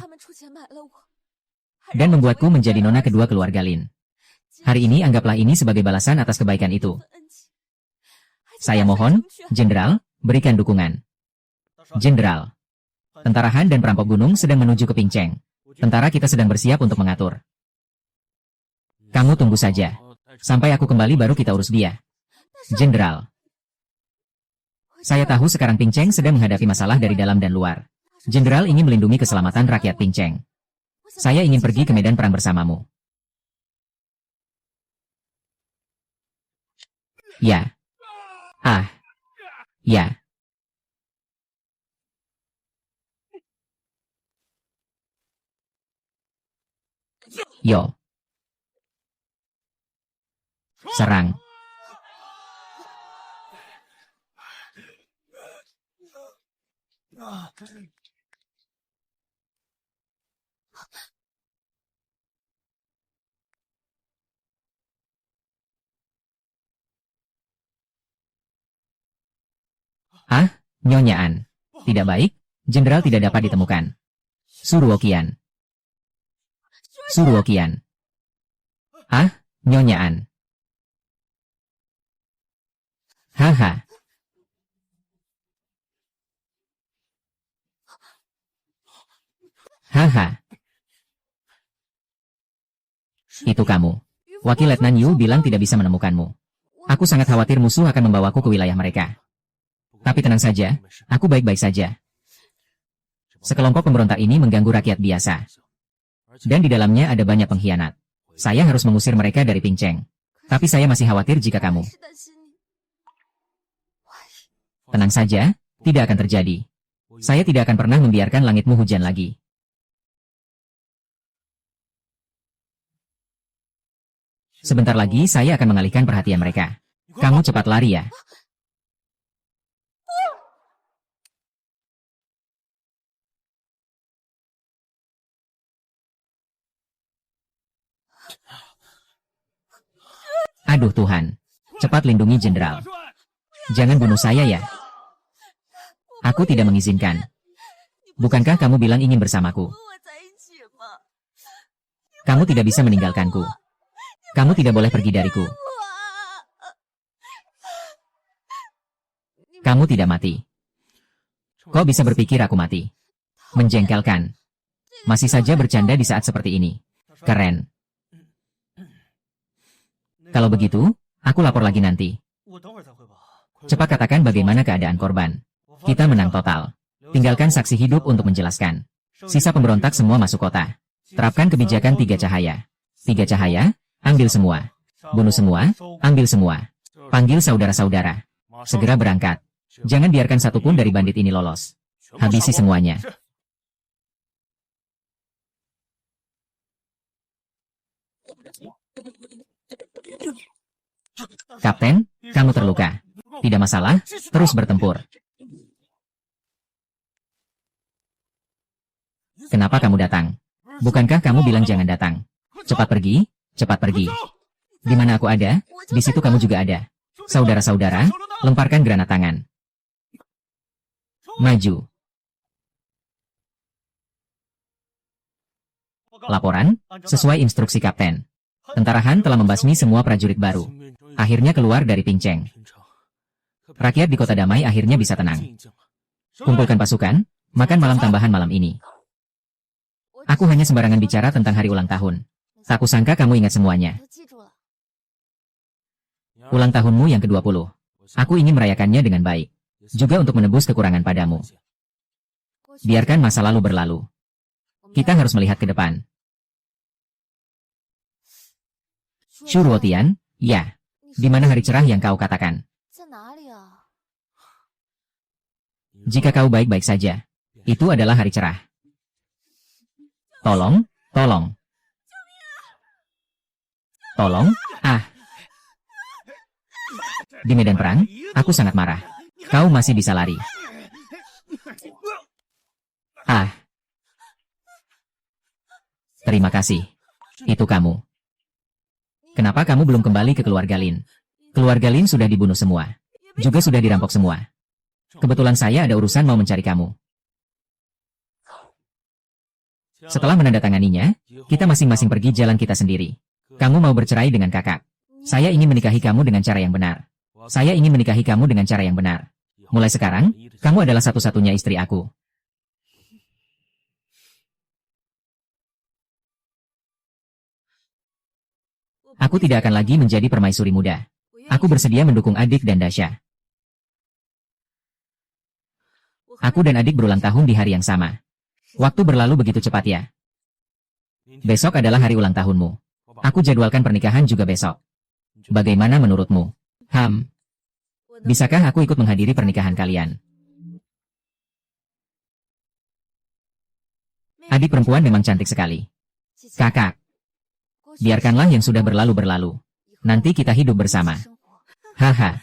Dan membuatku menjadi nona kedua keluarga Lin. Hari ini anggaplah ini sebagai balasan atas kebaikan itu. Saya mohon, jenderal, berikan dukungan. Jenderal. Tentara Han dan perampok gunung sedang menuju ke Pingcheng. Tentara kita sedang bersiap untuk mengatur. Kamu tunggu saja. Sampai aku kembali baru kita urus dia. Jenderal. Saya tahu sekarang Pingcheng sedang menghadapi masalah dari dalam dan luar. Jenderal ingin melindungi keselamatan rakyat Pingcheng. Saya ingin pergi ke medan perang bersamamu. Ya. Ya. Yo. Serang. Nyonya An. Tidak baik, jenderal tidak dapat ditemukan. Suruokian. Nyonya An. Haha. Itu kamu. Wakil Letnan Yu bilang tidak bisa menemukanmu. Aku sangat khawatir musuh akan membawaku ke wilayah mereka. Tapi tenang saja, aku baik-baik saja. Sekelompok pemberontak ini mengganggu rakyat biasa. Dan di dalamnya ada banyak pengkhianat. Saya harus mengusir mereka dari Pingcheng. Tapi saya masih khawatir jika kamu. Tenang saja, tidak akan terjadi. Saya tidak akan pernah membiarkan langitmu hujan lagi. Sebentar lagi saya akan mengalihkan perhatian mereka. Kamu cepat lari ya. Aduh Tuhan. Cepat lindungi Jenderal. Jangan bunuh saya ya. Aku tidak mengizinkan. Bukankah kamu bilang ingin bersamaku? Kamu tidak bisa meninggalkanku. Kamu tidak boleh pergi dariku. Kamu tidak mati. Kok bisa berpikir aku mati? Menjengkelkan. Masih saja bercanda di saat seperti ini. Keren. Kalau begitu, aku lapor lagi nanti. Cepat katakan bagaimana keadaan korban. Kita menang total. Tinggalkan saksi hidup untuk menjelaskan. Sisa pemberontak semua masuk kota. Terapkan kebijakan 3 cahaya. 3 cahaya, ambil semua. Bunuh semua, ambil semua. Panggil saudara-saudara. Segera berangkat. Jangan biarkan satupun dari bandit ini lolos. Habisi semuanya. Kapten, kamu terluka. Tidak masalah, terus bertempur. Kenapa kamu datang? Bukankah kamu bilang jangan datang? Cepat pergi, cepat pergi. Di mana aku ada, di situ kamu juga ada. Saudara-saudara, lemparkan granat tangan. Maju. Laporan, sesuai instruksi Kapten. Tentara Han telah membasmi semua prajurit baru. Akhirnya keluar dari Pinceng. Rakyat di kota damai akhirnya bisa tenang. Kumpulkan pasukan, makan malam tambahan malam ini. Aku hanya sembarangan bicara tentang hari ulang tahun. Tak kusangka kamu ingat semuanya. Ulang tahunmu yang ke-20. Aku ingin merayakannya dengan baik. Juga untuk menebus kekurangan padamu. Biarkan masa lalu berlalu. Kita harus melihat ke depan. Shu Ruotian, ya. Di mana hari cerah yang kau katakan? Jika kau baik-baik saja, itu adalah hari cerah. Tolong, tolong. Tolong, ah. Di medan perang, aku sangat marah. Kau masih bisa lari. Ah. Terima kasih. Itu kamu. Kenapa kamu belum kembali ke keluarga Lin? Keluarga Lin sudah dibunuh semua. Juga sudah dirampok semua. Kebetulan saya ada urusan mau mencari kamu. Setelah menandatanganinya, kita masing-masing pergi jalan kita sendiri. Kamu mau bercerai dengan kakak. Saya ingin menikahi kamu dengan cara yang benar. Saya ingin menikahi kamu dengan cara yang benar. Mulai sekarang, kamu adalah satu-satunya istri aku. Aku tidak akan lagi menjadi permaisuri muda. Aku bersedia mendukung adik dan Dasha. Aku dan adik berulang tahun di hari yang sama. Waktu berlalu begitu cepat ya. Besok adalah hari ulang tahunmu. Aku jadwalkan pernikahan juga besok. Bagaimana menurutmu? Bisakah aku ikut menghadiri pernikahan kalian? Adik perempuan memang cantik sekali. Kakak. Biarkanlah yang sudah berlalu-berlalu. Nanti kita hidup bersama. Haha.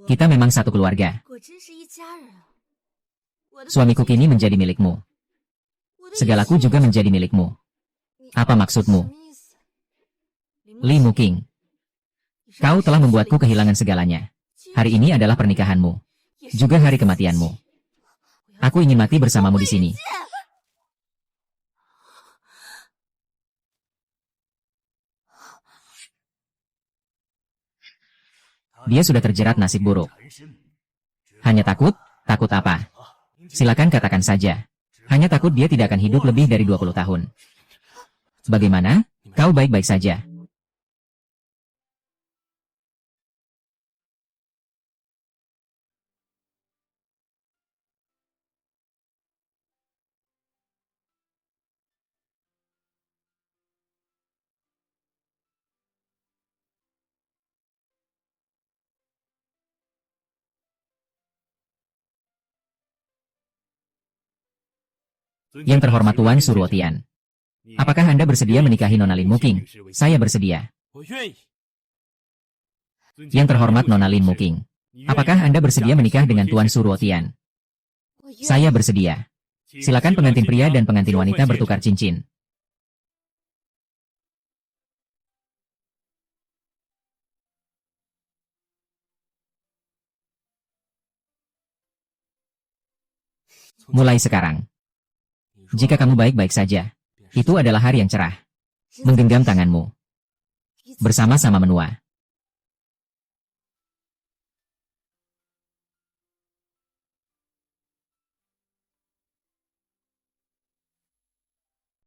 Kita memang satu keluarga. Suamiku kini menjadi milikmu. Segalaku juga menjadi milikmu. Apa maksudmu? Li Muking. Kau telah membuatku kehilangan segalanya. Hari ini adalah pernikahanmu. Juga hari kematianmu. Aku ingin mati bersamamu di sini. Dia sudah terjerat nasib buruk. Hanya takut? Takut apa? Silakan katakan saja. Hanya takut dia tidak akan hidup lebih dari 20 tahun. Bagaimana? Kau baik-baik saja. Yang terhormat Tuan Suruotian. Apakah Anda bersedia menikahi Nona Lin Muking? Saya bersedia. Yang terhormat Nona Lin Muking. Apakah Anda bersedia menikah dengan Tuan Su Ruotian? Saya bersedia. Silakan pengantin pria dan pengantin wanita bertukar cincin. Mulai sekarang. Jika kamu baik-baik saja, itu adalah hari yang cerah. Menggenggam tanganmu. Bersama-sama menua.